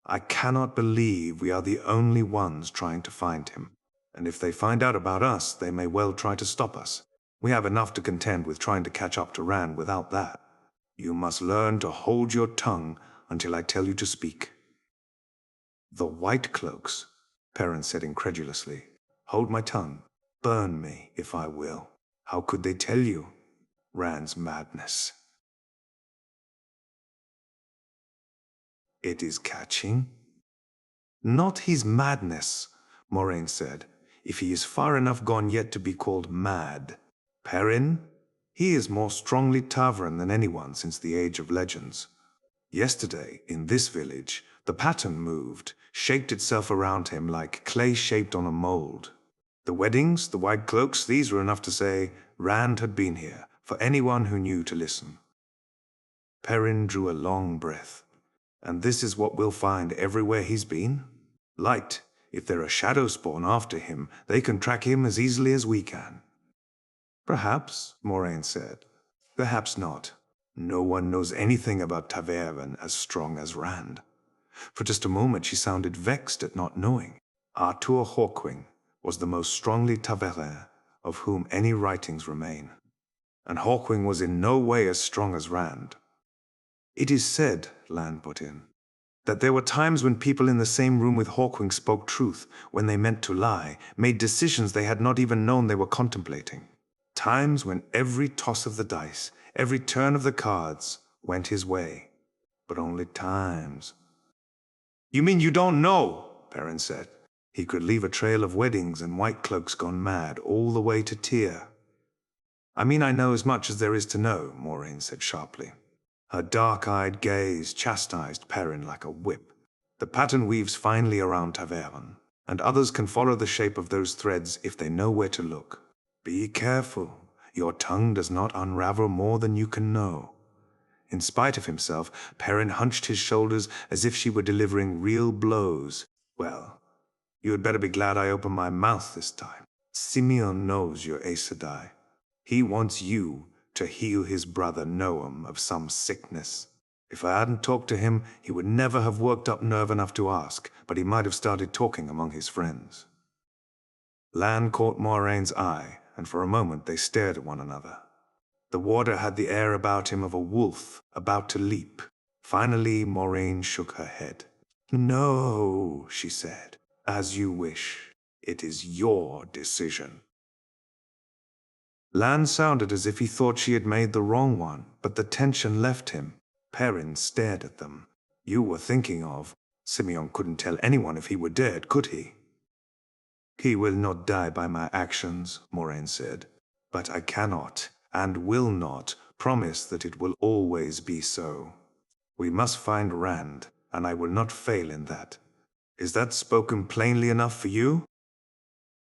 I cannot believe we are the only ones trying to find him. And if they find out about us, they may well try to stop us. We have enough to contend with trying to catch up to Rand without that. You must learn to hold your tongue until I tell you to speak. The White Cloaks, Perrin said incredulously. Hold my tongue. Burn me, if I will. How could they tell you? Rand's madness. It is catching? Not his madness, Moiraine said, if he is far enough gone yet to be called mad. Perrin? He is more strongly Ta'veren than anyone since the Age of Legends. Yesterday, in this village, the pattern moved, shaped itself around him like clay shaped on a mold. The weddings, the white cloaks, these were enough to say Rand had been here, for anyone who knew to listen. Perrin drew a long breath. And this is what we'll find everywhere he's been? Light. If there are shadowspawn after him, they can track him as easily as we can. Perhaps, Moiraine said. Perhaps not. No one knows anything about Ta'veren as strong as Rand. For just a moment she sounded vexed at not knowing. Artur Hawkwing was the most strongly Ta'veren of whom any writings remain. And Hawkwing was in no way as strong as Rand. It is said, Lan put in, that there were times when people in the same room with Hawkwing spoke truth when they meant to lie, made decisions they had not even known they were contemplating. Times when every toss of the dice, every turn of the cards went his way. But only times. You mean you don't know? Perrin said. He could leave a trail of weddings and white cloaks gone mad all the way to Tyr. I mean I know as much as there is to know, Moiraine said sharply. Her dark-eyed gaze chastised Perrin like a whip. The pattern weaves finely around Ta'veren, and others can follow the shape of those threads if they know where to look. Be careful. Your tongue does not unravel more than you can know. In spite of himself, Perrin hunched his shoulders as if she were delivering real blows. Well, you had better be glad I opened my mouth this time. Simeon knows you're Aes Sedai. He wants you to heal his brother Noam of some sickness. If I hadn't talked to him, he would never have worked up nerve enough to ask, but he might have started talking among his friends. Lan caught Moraine's eye, and for a moment they stared at one another. The warder had the air about him of a wolf about to leap. Finally, Moiraine shook her head. No, she said, as you wish. It is your decision. Lan sounded as if he thought she had made the wrong one, but the tension left him. Perrin stared at them. You were thinking of... Simeon couldn't tell anyone if he were dead, could he? He will not die by my actions, Moiraine said. But I cannot, and will not, promise that it will always be so. We must find Rand, and I will not fail in that. Is that spoken plainly enough for you?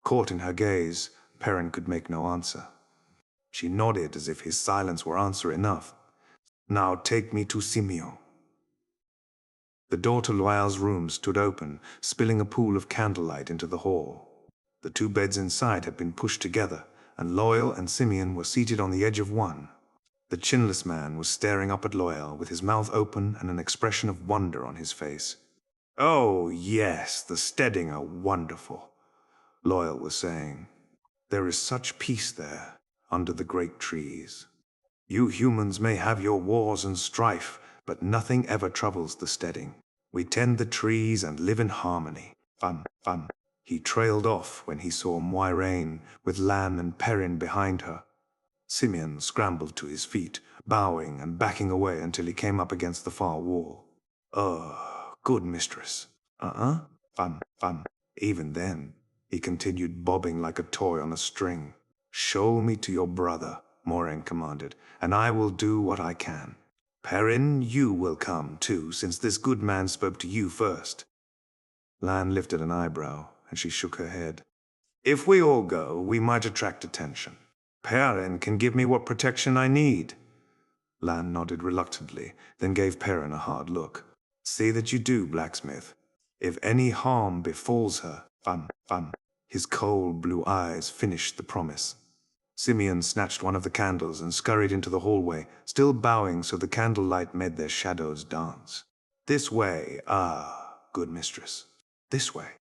Caught in her gaze, Perrin could make no answer. She nodded as if his silence were answer enough. Now take me to Simeon. The door to Loyal's room stood open, spilling a pool of candlelight into the hall. The two beds inside had been pushed together, and Loyal and Simeon were seated on the edge of one. The chinless man was staring up at Loyal with his mouth open and an expression of wonder on his face. Oh, yes, the steading are wonderful, Loyal was saying. There is such peace there, under the great trees. You humans may have your wars and strife, but nothing ever troubles the steading. We tend the trees and live in harmony. Fun. He trailed off when he saw Moiraine with Lan and Perrin behind her. Simeon scrambled to his feet, bowing and backing away until he came up against the far wall. Good mistress. Fun. Even then, he continued bobbing like a toy on a string. "Show me to your brother," Moraine commanded, "and I will do what I can. Perrin, you will come, too, since this good man spoke to you first." Lan lifted an eyebrow, and she shook her head. "If we all go, we might attract attention. Perrin can give me what protection I need." Lan nodded reluctantly, then gave Perrin a hard look. "See that you do, blacksmith. If any harm befalls her, His cold blue eyes finished the promise. Simeon snatched one of the candles and scurried into the hallway, still bowing so the candlelight made their shadows dance. "This way, good mistress. This way."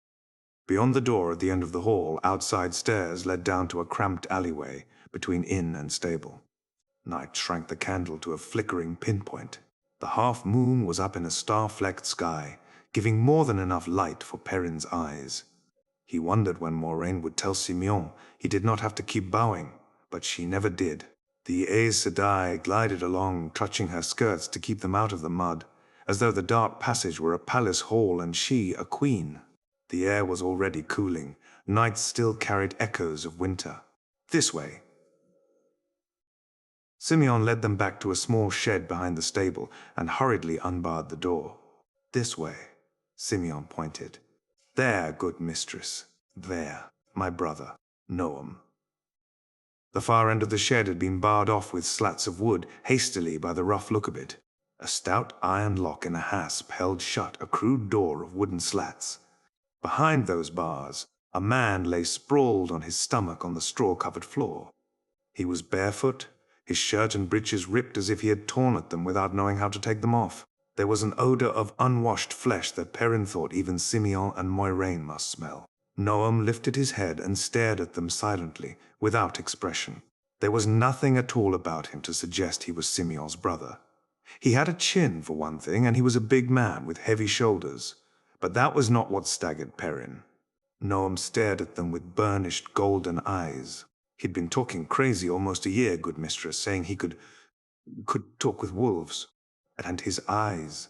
Beyond the door at the end of the hall, outside stairs led down to a cramped alleyway between inn and stable. Night shrank the candle to a flickering pinpoint. The half-moon was up in a star-flecked sky, giving more than enough light for Perrin's eyes. He wondered when Moraine would tell Simeon he did not have to keep bowing, but she never did. The Aes Sedai glided along, clutching her skirts to keep them out of the mud, as though the dark passage were a palace hall and she a queen. The air was already cooling. Night still carried echoes of winter. "This way." Simeon led them back to a small shed behind the stable and hurriedly unbarred the door. "This way," Simeon pointed. "There, good mistress. There, my brother, Noam." The far end of the shed had been barred off with slats of wood, hastily by the rough look of it. A stout iron lock in a hasp held shut a crude door of wooden slats. Behind those bars, a man lay sprawled on his stomach on the straw-covered floor. He was barefoot, his shirt and breeches ripped as if he had torn at them without knowing how to take them off. There was an odor of unwashed flesh that Perrin thought even Simeon and Moiraine must smell. Noam lifted his head and stared at them silently, without expression. There was nothing at all about him to suggest he was Simeon's brother. He had a chin, for one thing, and he was a big man with heavy shoulders. But that was not what staggered Perrin. Noam stared at them with burnished golden eyes. He'd been talking crazy almost a year, good mistress, saying he could talk with wolves. And his eyes,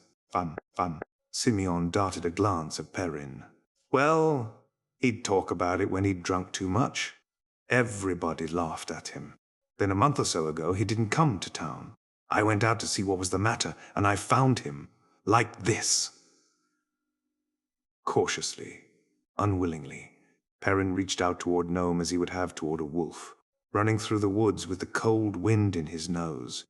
Simeon darted a glance at Perrin. Well, he'd talk about it when he'd drunk too much. Everybody laughed at him. Then a month or so ago, he didn't come to town. I went out to see what was the matter, and I found him like this. Cautiously, unwillingly, Perrin reached out toward Noam as he would have toward a wolf, running through the woods with the cold wind in his nose.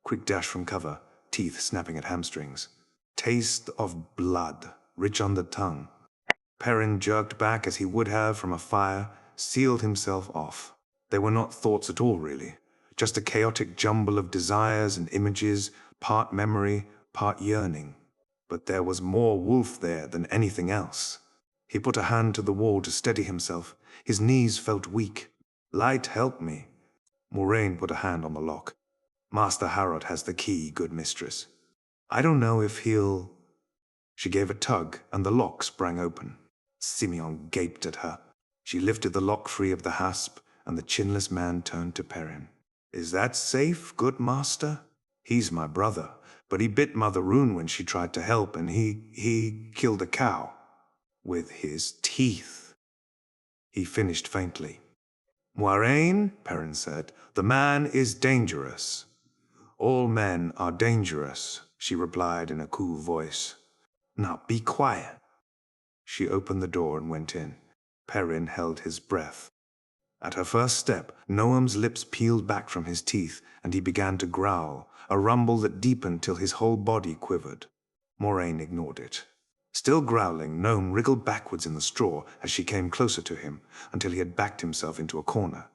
Quick dash from cover, teeth snapping at hamstrings. Taste of blood, rich on the tongue. Perrin jerked back as he would have from a fire, sealed himself off. They were not thoughts at all, really. Just a chaotic jumble of desires and images, part memory, part yearning. But there was more wolf there than anything else. He put a hand to the wall to steady himself. His knees felt weak. "Light, help me." Moraine put a hand on the lock. "Master Harrod has the key, good mistress. I don't know if he'll—" She gave a tug, and the lock sprang open. Simeon gaped at her. She lifted the lock free of the hasp, and the chinless man turned to Perrin. "Is that safe, good master? He's my brother, but he bit Mother Rune when she tried to help, and he killed a cow. With his teeth." He finished faintly. "Moiraine," Perrin said, "the man is dangerous." "All men are dangerous," she replied in a cool voice. "Now be quiet." She opened the door and went in. Perrin held his breath. At her first step, Noam's lips peeled back from his teeth, and he began to growl, a rumble that deepened till his whole body quivered. Moraine ignored it. Still growling, Noam wriggled backwards in the straw as she came closer to him, until he had backed himself into a corner.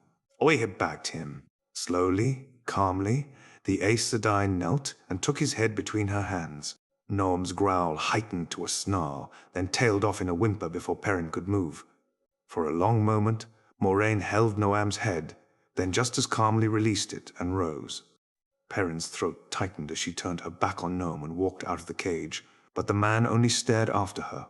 I had backed him. Slowly, calmly, the Aes Sedai knelt and took his head between her hands. Noam's growl heightened to a snarl, then tailed off in a whimper before Perrin could move. For a long moment, Moraine held Noam's head, then just as calmly released it and rose. Perrin's throat tightened as she turned her back on Noam and walked out of the cage, but the man only stared after her.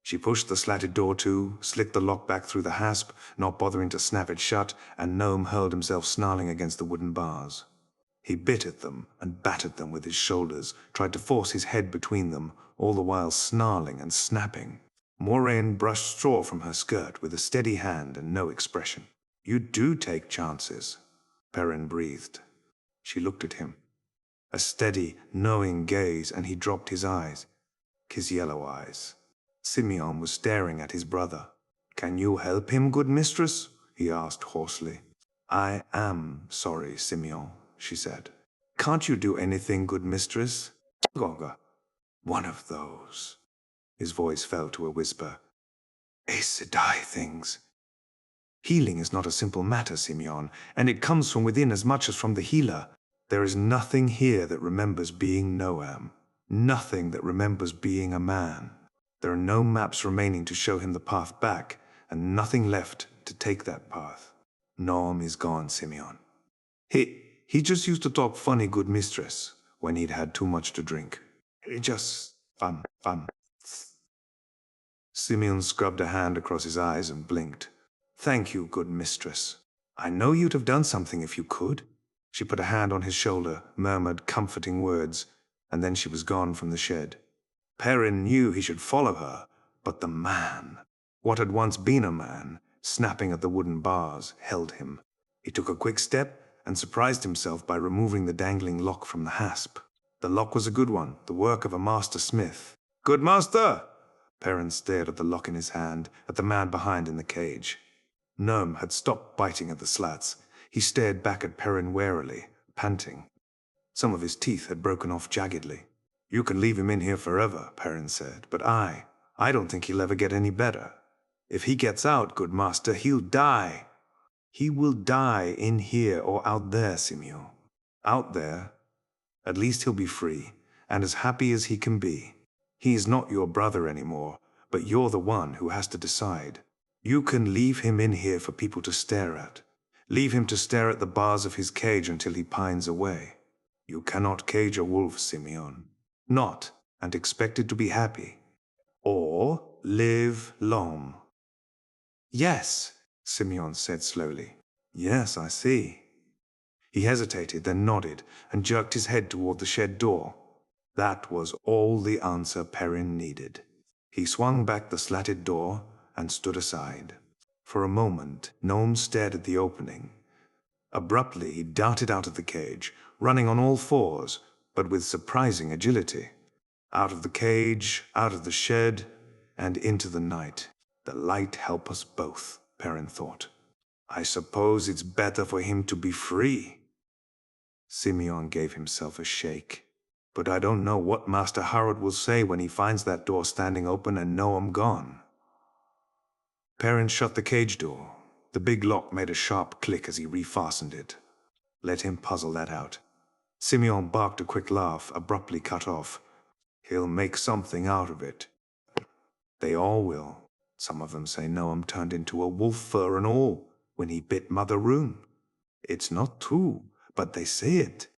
She pushed the slatted door to, slicked the lock back through the hasp, not bothering to snap it shut, and Noam hurled himself snarling against the wooden bars. He bit at them and battered them with his shoulders, tried to force his head between them, all the while snarling and snapping. Moraine brushed straw from her skirt with a steady hand and no expression. "You do take chances," Perrin breathed. She looked at him. A steady, knowing gaze, and he dropped his eyes. His yellow eyes. Simeon was staring at his brother. "Can you help him, good mistress?" he asked hoarsely. "I am sorry, Simeon," she said. "Can't you do anything, good mistress?" "Goga. One of those." His voice fell to a whisper. "Aes Sedai things." "Healing is not a simple matter, Simeon, and it comes from within as much as from the healer. There is nothing here that remembers being Noam. Nothing that remembers being a man. There are no maps remaining to show him the path back, and nothing left to take that path. Noam is gone, Simeon. He just used to talk funny, good mistress, when he'd had too much to drink. He just, Simeon scrubbed a hand across his eyes and blinked. "Thank you, good mistress. I know you'd have done something if you could." She put a hand on his shoulder, murmured comforting words, and then she was gone from the shed. Perrin knew he should follow her, but the man, what had once been a man, snapping at the wooden bars, held him. He took a quick step and surprised himself by removing the dangling lock from the hasp. The lock was a good one, the work of a master smith. "Good master!" Perrin stared at the lock in his hand, at the man behind in the cage. Gnome had stopped biting at the slats. He stared back at Perrin warily, panting. Some of his teeth had broken off jaggedly. "You can leave him in here forever," Perrin said, "but I don't think he'll ever get any better. If he gets out, good master, he'll die." "He will die in here or out there, Simeon. Out there. At least he'll be free, and as happy as he can be. He's not your brother anymore, but you're the one who has to decide. You can leave him in here for people to stare at. Leave him to stare at the bars of his cage until he pines away. You cannot cage a wolf, Simeon. Not, and expect it to be happy. Or live long." "Yes," Simeon said slowly. "Yes, I see." He hesitated, then nodded, and jerked his head toward the shed door. That was all the answer Perrin needed. He swung back the slatted door and stood aside. For a moment, Gnome stared at the opening. Abruptly, he darted out of the cage, running on all fours, but with surprising agility. Out of the cage, out of the shed, and into the night. The light help us both, Perrin thought. I suppose it's better for him to be free. Simeon gave himself a shake. But I don't know what Master Harrod will say when he finds that door standing open and Noam gone. Perrin shut the cage door. The big lock made a sharp click as he refastened it. Let him puzzle that out. Simeon barked a quick laugh, abruptly cut off. He'll make something out of it. They all will. Some of them say Noam turned into a wolf fur and all when he bit Mother Rune. It's not true, but they say it.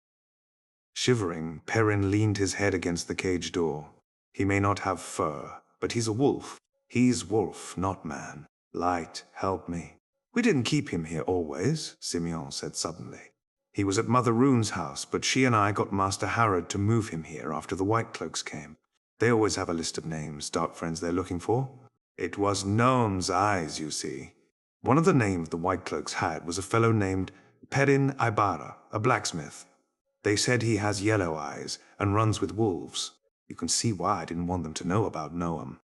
Shivering, Perrin leaned his head against the cage door. He may not have fur, but he's a wolf. He's wolf, not man. Light, help me. We didn't keep him here always, Simeon said suddenly. He was at Mother Rune's house, but she and I got Master Harrod to move him here after the White Cloaks came. They always have a list of names, dark friends they're looking for. It was Gnome's eyes, you see. One of the names the White Cloaks had was a fellow named Perrin Ibarra, a blacksmith. They said he has yellow eyes and runs with wolves. You can see why I didn't want them to know about Noam.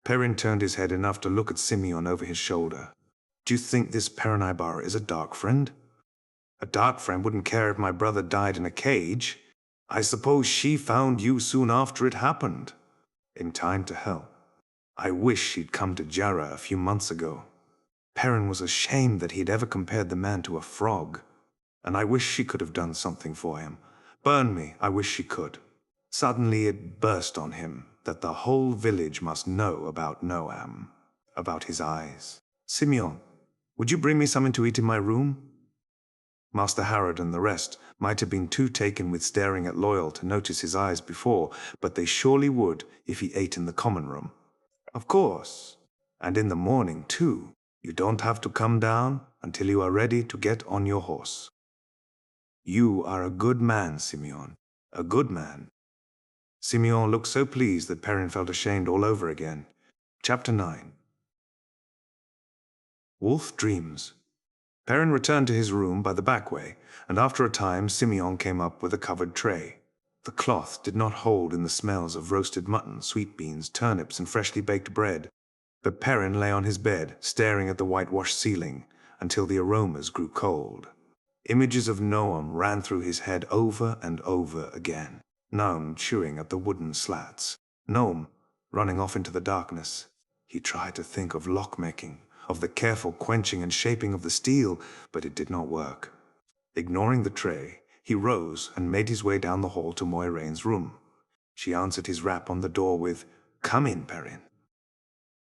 Perrin turned his head enough to look at Simeon over his shoulder. Do you think this Perrin Ibarra is a dark friend? A dark friend wouldn't care if my brother died in a cage. I suppose she found you soon after it happened. In time to help. I wish she'd come to Jarrah a few months ago. Perrin was ashamed that he'd ever compared the man to a frog. And I wish she could have done something for him. Burn me, I wish she could. Suddenly it burst on him that the whole village must know about Noam, about his eyes. Simeon, would you bring me something to eat in my room? Master Harrod and the rest might have been too taken with staring at Loyal to notice his eyes before, but they surely would if he ate in the common room. Of course. And in the morning, too. You don't have to come down until you are ready to get on your horse. You are a good man, Simeon. A good man. Simeon looked so pleased that Perrin felt ashamed all over again. Chapter 9. Wolf Dreams. Perrin returned to his room by the back way, and after a time Simeon came up with a covered tray. The cloth did not hold in the smells of roasted mutton, sweet beans, turnips, and freshly baked bread, but Perrin lay on his bed, staring at the whitewashed ceiling, until the aromas grew cold. Images of Noam ran through his head over and over again. Noam chewing at the wooden slats. Noam running off into the darkness. He tried to think of lockmaking, of the careful quenching and shaping of the steel, but it did not work. Ignoring the tray, he rose and made his way down the hall to Moiraine's room. She answered his rap on the door with, "Come in, Perrin."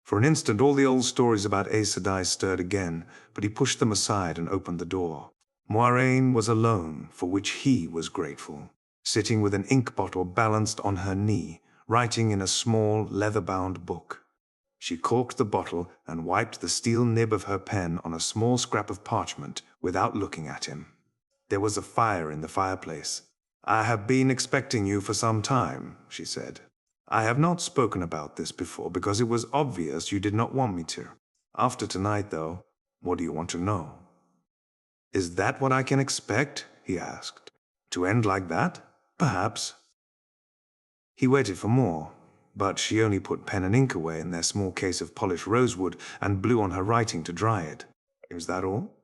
For an instant all the old stories about Aes Sedai stirred again, but he pushed them aside and opened the door. Moiraine was alone, for which he was grateful, sitting with an ink bottle balanced on her knee, writing in a small, leather-bound book. She corked the bottle and wiped the steel nib of her pen on a small scrap of parchment without looking at him. There was a fire in the fireplace. "I have been expecting you for some time," she said. "I have not spoken about this before because it was obvious you did not want me to. After tonight, though, what do you want to know?" "Is that what I can expect?" he asked. "To end like that? Perhaps." He waited for more, but she only put pen and ink away in their small case of polished rosewood and blew on her writing to dry it. "Is that all?"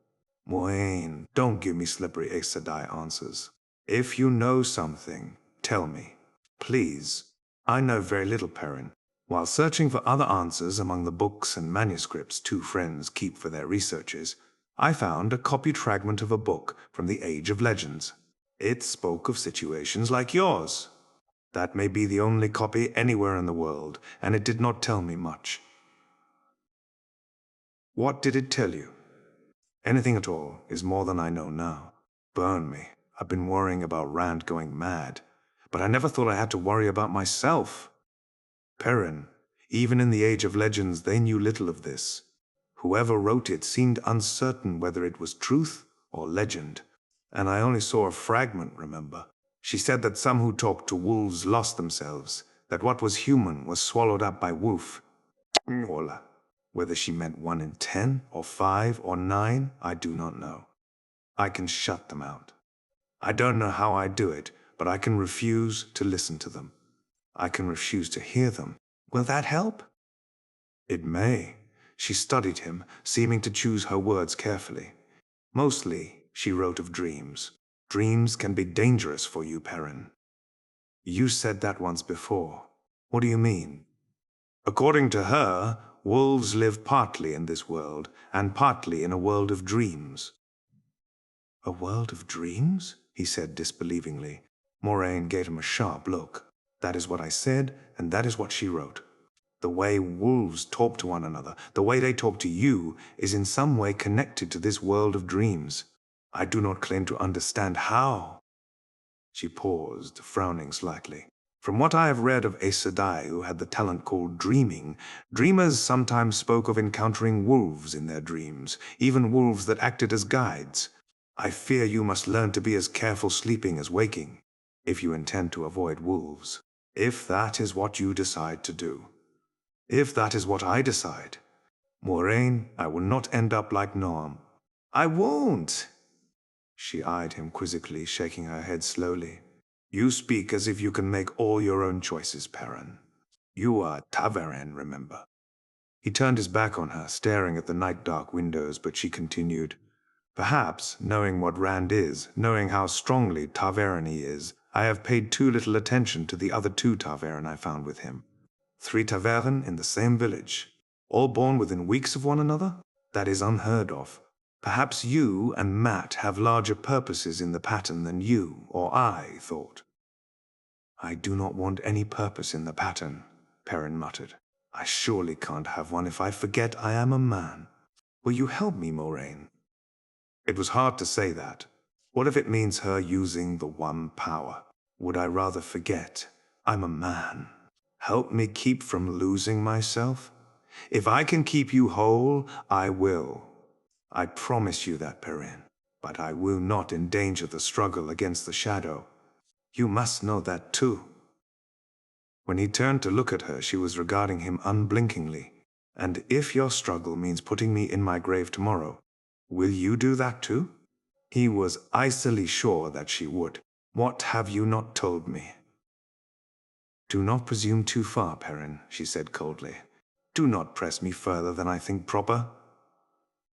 "Moiraine, don't give me slippery Aes Sedai answers. If you know something, tell me. Please." "I know very little, Perrin. While searching for other answers among the books and manuscripts two friends keep for their researches, I found a copied fragment of a book from the Age of Legends. It spoke of situations like yours. That may be the only copy anywhere in the world, and it did not tell me much." "What did it tell you?" "Anything at all is more than I know now. Burn me. I've been worrying about Rand going mad, but I never thought I had to worry about myself. Perrin, even in the Age of Legends they knew little of this. Whoever wrote it seemed uncertain whether it was truth or legend, and I only saw a fragment, remember? She said that some who talked to wolves lost themselves, that what was human was swallowed up by wolf. Whether she meant 1 in 10 or 5 or 9, I do not know. I can shut them out. I don't know how I do it, but I can refuse to listen to them. I can refuse to hear them. Will that help?" "It may." She studied him, seeming to choose her words carefully. "Mostly, she wrote of dreams. Dreams can be dangerous for you, Perrin." "You said that once before. What do you mean?" "According to her, wolves live partly in this world, and partly in a world of dreams." "A world of dreams?" he said disbelievingly. Moiraine gave him a sharp look. "That is what I said, and that is what she wrote. The way wolves talk to one another, the way they talk to you, is in some way connected to this world of dreams. I do not claim to understand how." She paused, frowning slightly. "From what I have read of Aes Sedai who had the talent called dreaming, dreamers sometimes spoke of encountering wolves in their dreams, even wolves that acted as guides. I fear you must learn to be as careful sleeping as waking, if you intend to avoid wolves. If that is what you decide to do. If that is what I decide. Moiraine, I will not end up like Noam." "I won't." She eyed him quizzically, shaking her head slowly. "You speak as if you can make all your own choices, Perrin. You are ta'veren, remember." He turned his back on her, staring at the night-dark windows, but she continued, "Perhaps, knowing what Rand is, knowing how strongly ta'veren he is, I have paid too little attention to the other 2 ta'veren I found with him. 3 ta'veren in the same village, all born within weeks of one another? That is unheard of. Perhaps you and Mat have larger purposes in the pattern than you or I thought." "I do not want any purpose in the pattern," Perrin muttered. "I surely can't have one if I forget I am a man. Will you help me, Moiraine?" It was hard to say that. What if it means her using the one power? Would I rather forget I'm a man? Help me keep from losing myself? If I can keep you whole, I will. I promise you that, Perrin. But I will not endanger the struggle against the shadow. You must know that too." When he turned to look at her, she was regarding him unblinkingly, And if your struggle means putting me in my grave tomorrow, will you do that too? He was icily sure that she would. What have you not told me? Do not presume too far, Perrin, she said coldly. Do not press me further than I think proper.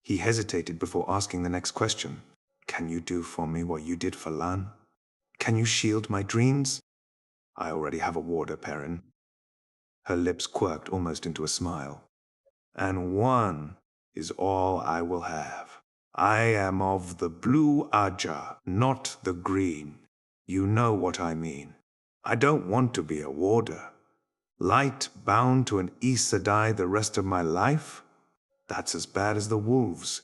He hesitated before asking the next question. Can you do for me what you did for Lan? Can you shield my dreams? I already have a warder, Perrin. Her lips quirked almost into a smile. And one is all I will have. I am of the Blue Ajah, not the green. You know what I mean. I don't want to be a warder. Light bound to an Aes Sedai the rest of my life? That's as bad as the wolves.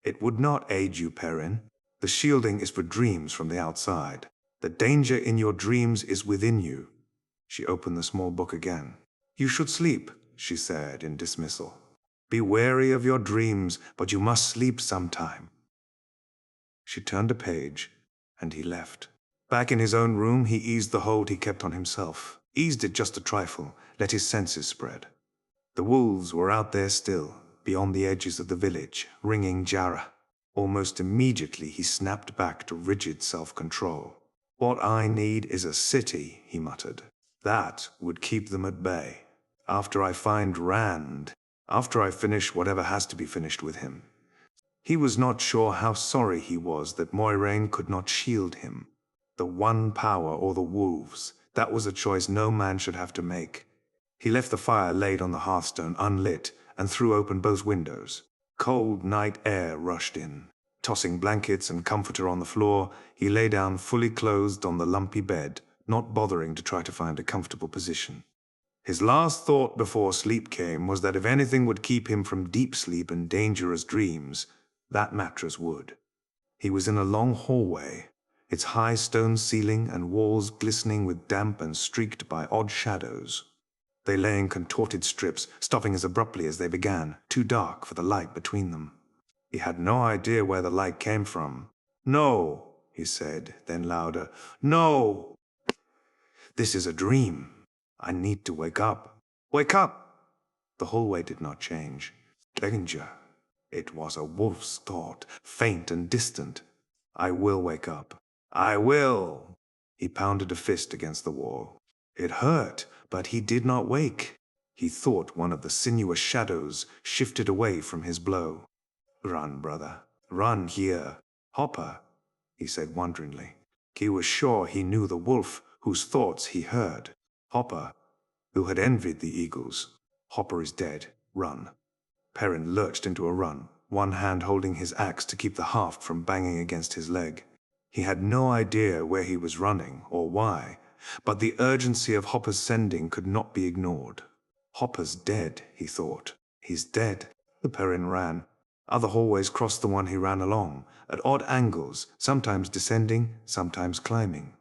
It would not aid you, Perrin. The shielding is for dreams from the outside. The danger in your dreams is within you. She opened the small book again. You should sleep, she said in dismissal. Be wary of your dreams, but you must sleep sometime. She turned a page, and he left. Back in his own room, he eased the hold he kept on himself. Eased it just a trifle, let his senses spread. The wolves were out there still, beyond the edges of the village, ringing Jarrah. Almost immediately he snapped back to rigid self-control. What I need is a city, he muttered. That would keep them at bay. After I find Rand, after I finish whatever has to be finished with him. He was not sure how sorry he was that Moiraine could not shield him. The one power or the wolves, that was a choice no man should have to make. He left the fire laid on the hearthstone unlit and threw open both windows. Cold night air rushed in. Tossing blankets and comforter on the floor, he lay down fully clothed on the lumpy bed, not bothering to try to find a comfortable position. His last thought before sleep came was that if anything would keep him from deep sleep and dangerous dreams, that mattress would. He was in a long hallway, its high stone ceiling and walls glistening with damp and streaked by odd shadows. They lay in contorted strips, stopping as abruptly as they began, too dark for the light between them. He had no idea where the light came from. No, he said, then louder. No! This is a dream. I need to wake up. Wake up! The hallway did not change. Danger. It was a wolf's thought, faint and distant. I will wake up. I will! He pounded a fist against the wall. It hurt, but he did not wake. He thought one of the sinuous shadows shifted away from his blow. Run, brother. Run here. Hopper, he said wonderingly. He was sure he knew the wolf whose thoughts he heard. Hopper, who had envied the eagles. Hopper is dead. Run. Perrin lurched into a run, one hand holding his axe to keep the haft from banging against his leg. He had no idea where he was running or why, but the urgency of Hopper's sending could not be ignored. Hopper's dead, he thought. He's dead. The Perrin ran. Other hallways crossed the one he ran along, at odd angles, sometimes descending, sometimes climbing.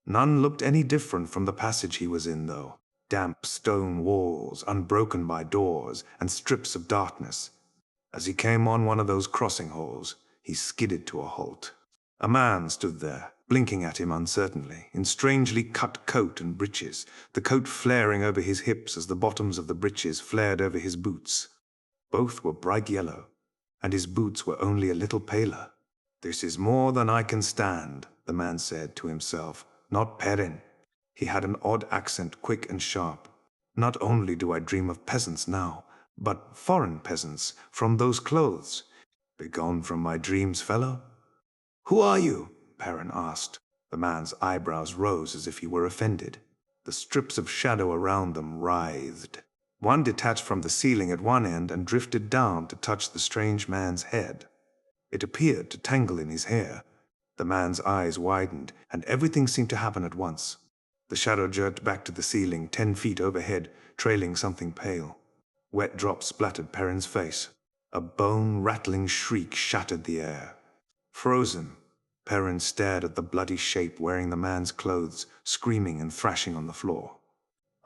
None looked any different from the passage he was in, though. Damp stone walls, unbroken by doors, and strips of darkness. As he came on one of those crossing holes, he skidded to a halt. A man stood there, blinking at him uncertainly, in strangely cut coat and breeches, the coat flaring over his hips as the bottoms of the breeches flared over his boots. Both were bright yellow, and his boots were only a little paler. This is more than I can stand, the man said to himself. Not Perrin. He had an odd accent, quick and sharp. Not only do I dream of peasants now, but foreign peasants, from those clothes. Begone from my dreams, fellow. Who are you? Perrin asked. The man's eyebrows rose as if he were offended. The strips of shadow around them writhed. One detached from the ceiling at one end and drifted down to touch the strange man's head. It appeared to tangle in his hair. The man's eyes widened, and everything seemed to happen at once. The shadow jerked back to the ceiling, 10 feet overhead, trailing something pale. Wet drops splattered Perrin's face. A bone-rattling shriek shattered the air. Frozen, Perrin stared at the bloody shape wearing the man's clothes, screaming and thrashing on the floor.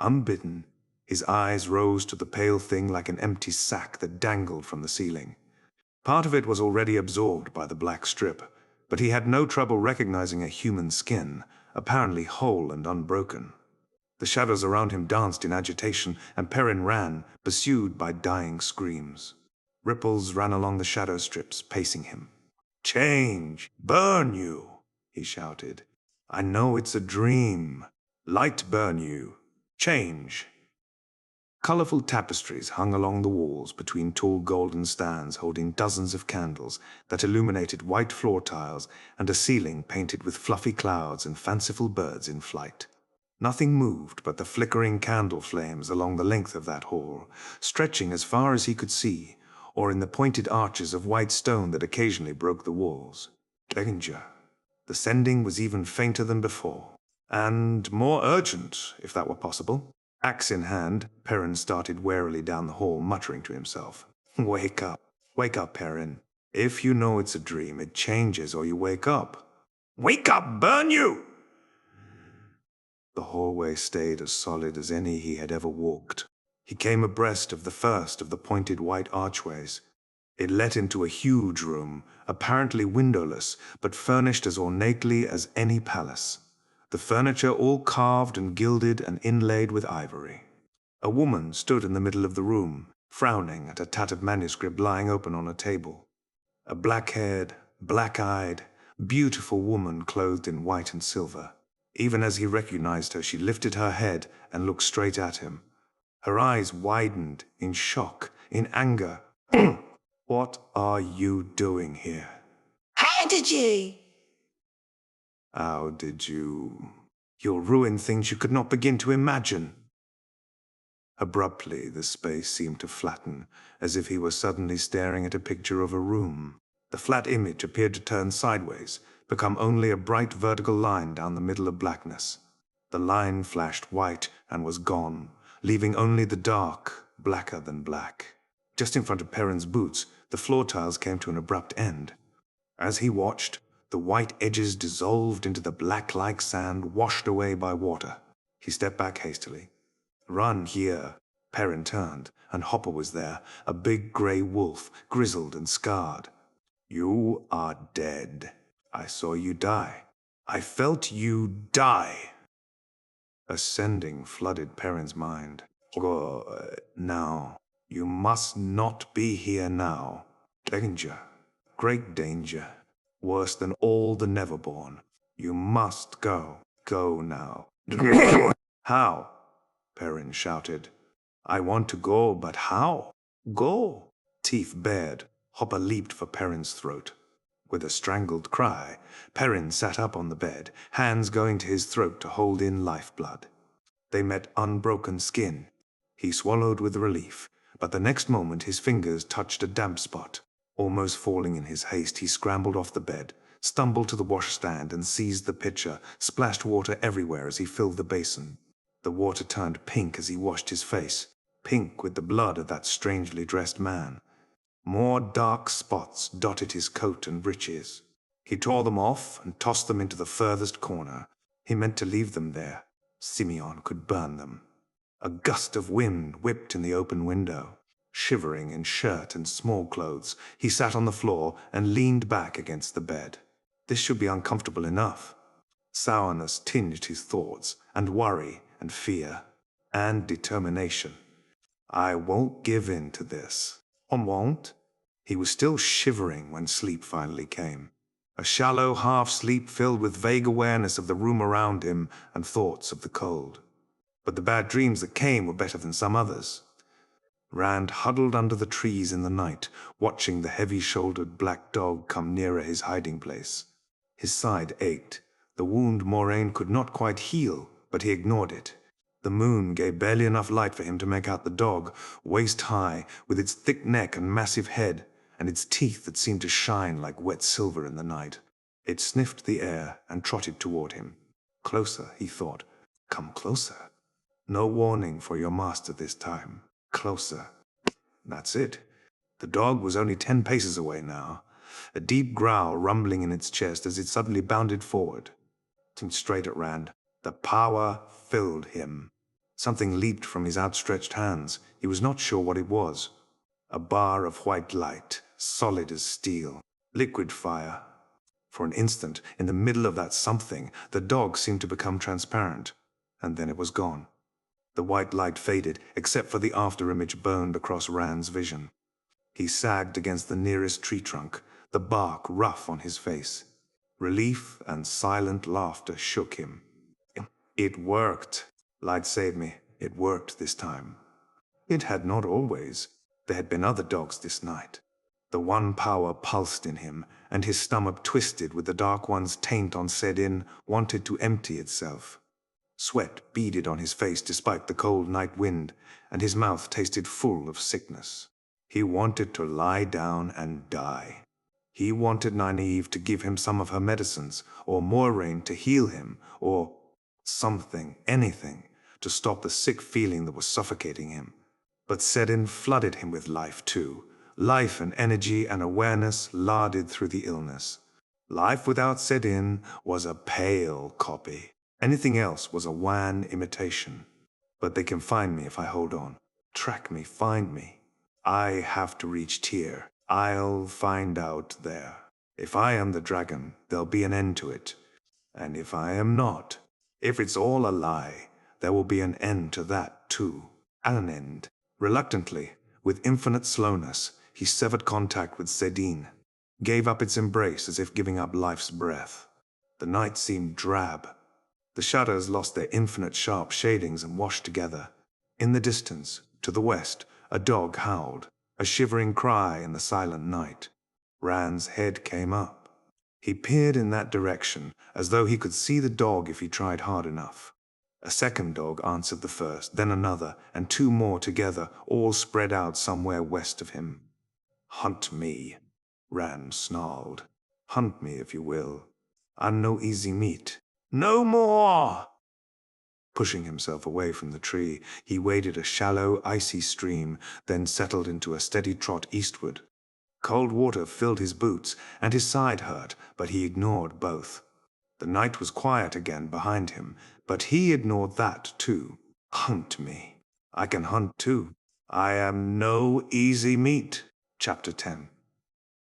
Unbidden, his eyes rose to the pale thing like an empty sack that dangled from the ceiling. Part of it was already absorbed by the black strip, but he had no trouble recognizing a human skin, apparently whole and unbroken. The shadows around him danced in agitation, and Perrin ran, pursued by dying screams. Ripples ran along the shadow strips, pacing him. "Change! Burn you!" he shouted. "I know it's a dream. Light burn you. Change!" Colorful tapestries hung along the walls between tall golden stands holding dozens of candles that illuminated white floor tiles and a ceiling painted with fluffy clouds and fanciful birds in flight. Nothing moved but the flickering candle flames along the length of that hall, stretching as far as he could see, or in the pointed arches of white stone that occasionally broke the walls. Danger. The sending was even fainter than before, and more urgent, if that were possible. Axe in hand, Perrin started warily down the hall, muttering to himself. Wake up, Perrin. If you know it's a dream, it changes or you wake up. Wake up, burn you! The hallway stayed as solid as any he had ever walked. He came abreast of the first of the pointed white archways. It led into a huge room, apparently windowless, but furnished as ornately as any palace. The furniture all carved and gilded and inlaid with ivory. A woman stood in the middle of the room, frowning at a tattered manuscript lying open on a table. A black-haired, black-eyed, beautiful woman clothed in white and silver. Even as he recognized her, she lifted her head and looked straight at him. Her eyes widened in shock, in anger. What are you doing here? How did you? How did you? You'll ruin things you could not begin to imagine. Abruptly, the space seemed to flatten, as if he were suddenly staring at a picture of a room. The flat image appeared to turn sideways, become only a bright vertical line down the middle of blackness. The line flashed white and was gone, leaving only the dark, blacker than black. Just in front of Perrin's boots, the floor tiles came to an abrupt end. As he watched, the white edges dissolved into the black-like sand washed away by water. He stepped back hastily. Run here. Perrin turned, and Hopper was there, a big grey wolf, grizzled and scarred. You are dead. I saw you die. I felt you die. Ascending flooded Perrin's mind. Go now. You must not be here now. Danger. Great danger. Worse than all the Neverborn. You must go. Go now. How? Perrin shouted. I want to go, but how? Go. Teeth bared, Hopper leaped for Perrin's throat. With a strangled cry, Perrin sat up on the bed, hands going to his throat to hold in lifeblood. They met unbroken skin. He swallowed with relief, but the next moment his fingers touched a damp spot. Almost falling in his haste, he scrambled off the bed, stumbled to the washstand and seized the pitcher, splashed water everywhere as he filled the basin. The water turned pink as he washed his face, pink with the blood of that strangely dressed man. More dark spots dotted his coat and breeches. He tore them off and tossed them into the furthest corner. He meant to leave them there. Simeon could burn them. A gust of wind whipped in the open window. Shivering in shirt and small clothes, he sat on the floor and leaned back against the bed. This should be uncomfortable enough. Sourness tinged his thoughts, and worry, and fear, and determination. I won't give in to this. I won't. He was still shivering when sleep finally came. A shallow half-sleep filled with vague awareness of the room around him and thoughts of the cold. But the bad dreams that came were better than some others. Rand huddled under the trees in the night, watching the heavy-shouldered black dog come nearer his hiding place. His side ached. The wound Moraine could not quite heal, but he ignored it. The moon gave barely enough light for him to make out the dog, waist-high, with its thick neck and massive head, and its teeth that seemed to shine like wet silver in the night. It sniffed the air and trotted toward him. Closer, he thought. Come closer. No warning for your master this time. Closer. That's it. The dog was only 10 paces away now, a deep growl rumbling in its chest as it suddenly bounded forward. Seemed straight at Rand. The power filled him. Something leaped from his outstretched hands. He was not sure what it was. A bar of white light, solid as steel. Liquid fire. For an instant, in the middle of that something, the dog seemed to become transparent, and then it was gone. The white light faded, except for the afterimage burned across Rand's vision. He sagged against the nearest tree trunk, the bark rough on his face. Relief and silent laughter shook him. It worked. Light saved me. It worked this time. It had not always. There had been other dogs this night. The one power pulsed in him, and his stomach twisted with the Dark One's taint on saidin, wanted to empty itself. Sweat beaded on his face despite the cold night wind, and his mouth tasted full of sickness. He wanted to lie down and die. He wanted Nynaeve to give him some of her medicines, or Moiraine to heal him, or something, anything, to stop the sick feeling that was suffocating him. But saidin flooded him with life too. Life and energy and awareness larded through the illness. Life without saidin was a pale copy. Anything else was a wan imitation. But they can find me if I hold on. Track me, find me. I have to reach Tyr. I'll find out there. If I am the dragon, there'll be an end to it. And if I am not, if it's all a lie, there will be an end to that too. An end. Reluctantly, with infinite slowness, he severed contact with saidin, gave up its embrace as if giving up life's breath. The night seemed drab. The shadows lost their infinite sharp shadings and washed together. In the distance, to the west, a dog howled, a shivering cry in the silent night. Rand's head came up. He peered in that direction, as though he could see the dog if he tried hard enough. A second dog answered the first, then another, and two more together, all spread out somewhere west of him. "Hunt me," Rand snarled. "Hunt me if you will. I'm no easy meat." "No more!" Pushing himself away from the tree, he waded a shallow, icy stream, then settled into a steady trot eastward. Cold water filled his boots, and his side hurt, but he ignored both. The night was quiet again behind him, but he ignored that too. Hunt me. I can hunt too. I am no easy meat. Chapter 10.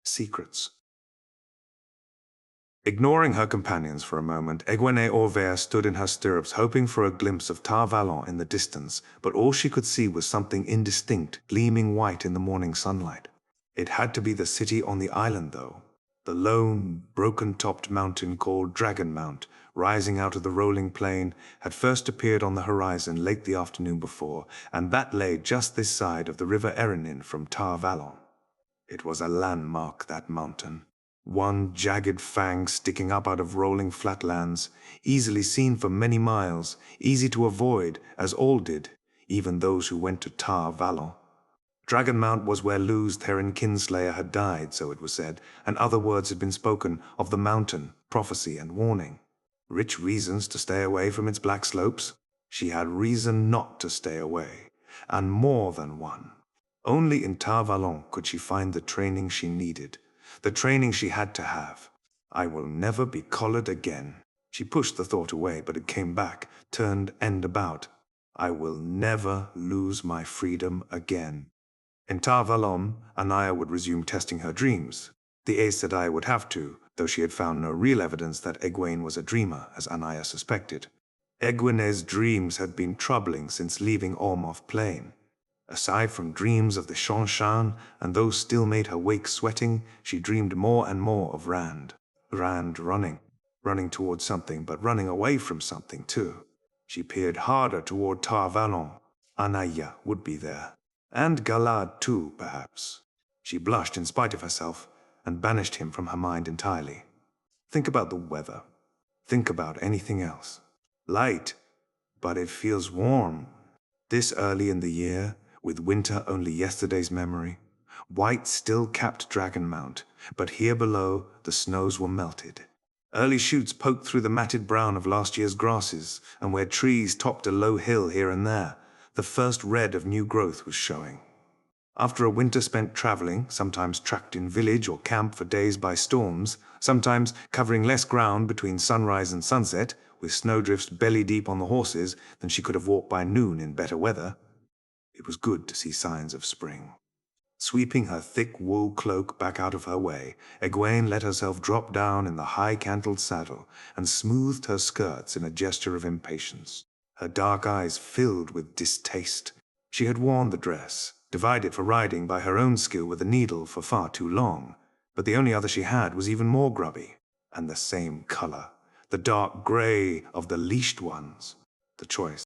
Secrets. Ignoring her companions for a moment, Egwene stood in her stirrups hoping for a glimpse of Tar Valon in the distance, but all she could see was something indistinct, gleaming white in the morning sunlight. It had to be the city on the island, though. The lone, broken-topped mountain called Dragon Mount, rising out of the rolling plain, had first appeared on the horizon late the afternoon before, and that lay just this side of the river Erenin from Tar Valon. It was a landmark, that mountain. One jagged fang sticking up out of rolling flatlands, easily seen for many miles, easy to avoid, as all did, even those who went to Tar Valon. Dragon Mount was where Lu's Therin kinslayer had died, so it was said, and other words had been spoken of the mountain, prophecy and warning. Rich reasons to stay away from its black slopes. She had reason not to stay away, and more than one. Only in Tar Valon could she find the training she needed, the training she had to have. I will never be collared again. She pushed the thought away, but it came back, turned end about. I will never lose my freedom again. In Tar Valon, Anaya would resume testing her dreams. The Aes Sedai would have to, though she had found no real evidence that Egwene was a dreamer, as Anaya suspected. Egwene's dreams had been troubling since leaving Ormoth Plain. Aside from dreams of the Shanshan, and those still made her wake sweating, she dreamed more and more of Rand. Rand running towards something, but running away from something too. She peered harder toward Tar Valon. Anaya would be there. And Galad too, perhaps. She blushed in spite of herself, and banished him from her mind entirely. Think about the weather. Think about anything else. Light, but it feels warm. This early in the year, with winter only yesterday's memory. White still capped Dragon Mount, but here below the snows were melted. Early shoots poked through the matted brown of last year's grasses, and where trees topped a low hill here and there, the first red of new growth was showing. After a winter spent traveling, sometimes tracked in village or camp for days by storms, sometimes covering less ground between sunrise and sunset, with snowdrifts belly-deep on the horses than she could have walked by noon in better weather, it was good to see signs of spring. Sweeping her thick wool cloak back out of her way, Egwene let herself drop down in the high-cantled saddle and smoothed her skirts in a gesture of impatience. her dark eyes filled with distaste. She had worn the dress, divided for riding by her own skill with a needle, for far too long, but the only other she had was even more grubby, and the same color, the dark grey of the leashed ones. The choice